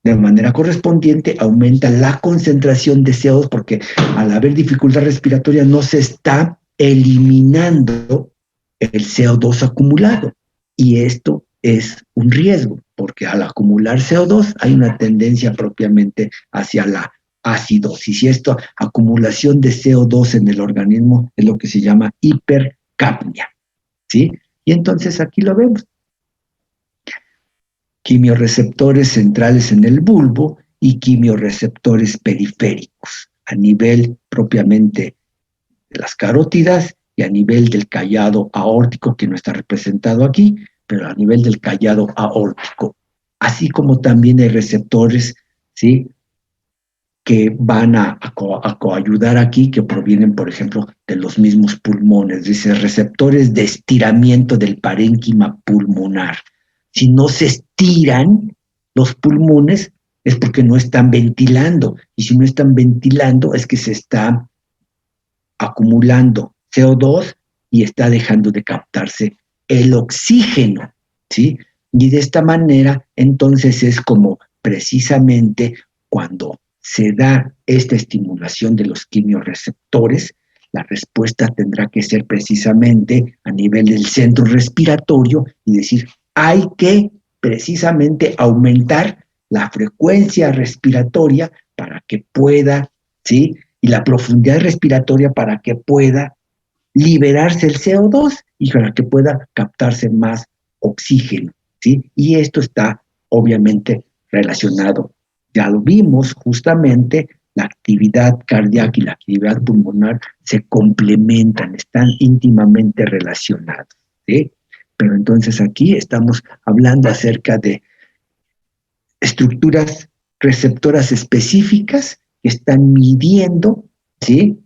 de manera correspondiente, aumenta la concentración de CO2, porque al haber dificultad respiratoria no se está eliminando el CO2 acumulado, y esto es un riesgo, porque al acumular CO2 hay una tendencia propiamente hacia la acidosis, y esta acumulación de CO2 en el organismo es lo que se llama hipercapnia, ¿sí? Y entonces aquí lo vemos. Quimiorreceptores centrales en el bulbo y quimiorreceptores periféricos a nivel propiamente de las carótidas y a nivel del callado aórtico, que no está representado aquí, pero a nivel del callado aórtico. Así como también hay receptores, ¿sí?, que van a coayudar aquí, que provienen, por ejemplo, de los mismos pulmones. Dice, receptores de estiramiento del parénquima pulmonar. Si no se estiran los pulmones, es porque no están ventilando. Y si no están ventilando, es que se está acumulando CO2 y está dejando de captarse el oxígeno, ¿sí? Y de esta manera, entonces, es como precisamente cuando se da esta estimulación de los quimiorreceptores, la respuesta tendrá que ser precisamente a nivel del centro respiratorio y decir, hay que precisamente aumentar la frecuencia respiratoria para que pueda, ¿sí?, y la profundidad respiratoria para que pueda liberarse el CO2 y para que pueda captarse más oxígeno, ¿sí? Y esto está obviamente relacionado. Ya lo vimos justamente, la actividad cardíaca y la actividad pulmonar se complementan, están íntimamente relacionados, ¿sí? Pero entonces aquí estamos hablando acerca de estructuras receptoras específicas que están midiendo, ¿sí?,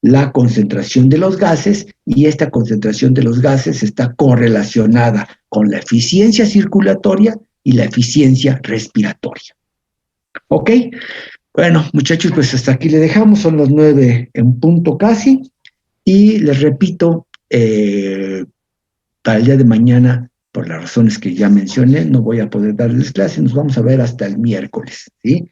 la concentración de los gases, y esta concentración de los gases está correlacionada con la eficiencia circulatoria y la eficiencia respiratoria. ¿Ok? Bueno, muchachos, pues hasta aquí le dejamos, son las 9 en punto casi, y les repito, para el día de mañana, por las razones que ya mencioné, no voy a poder darles clase, nos vamos a ver hasta el miércoles, ¿sí?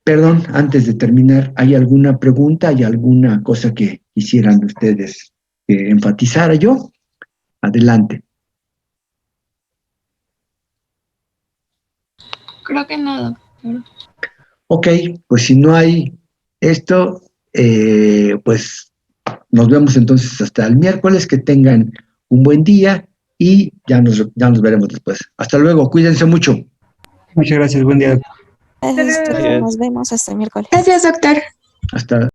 Perdón, antes de terminar, ¿hay alguna pregunta? ¿Hay alguna cosa que quisieran ustedes que enfatizara yo? Adelante. Creo que no, doctor. Ok, pues si no hay esto, pues nos vemos entonces hasta el miércoles, que tengan un buen día y ya nos veremos después. Hasta luego, cuídense mucho. Muchas gracias, buen día. Gracias, doctor. Gracias. Nos vemos hasta el miércoles. Gracias, doctor. Hasta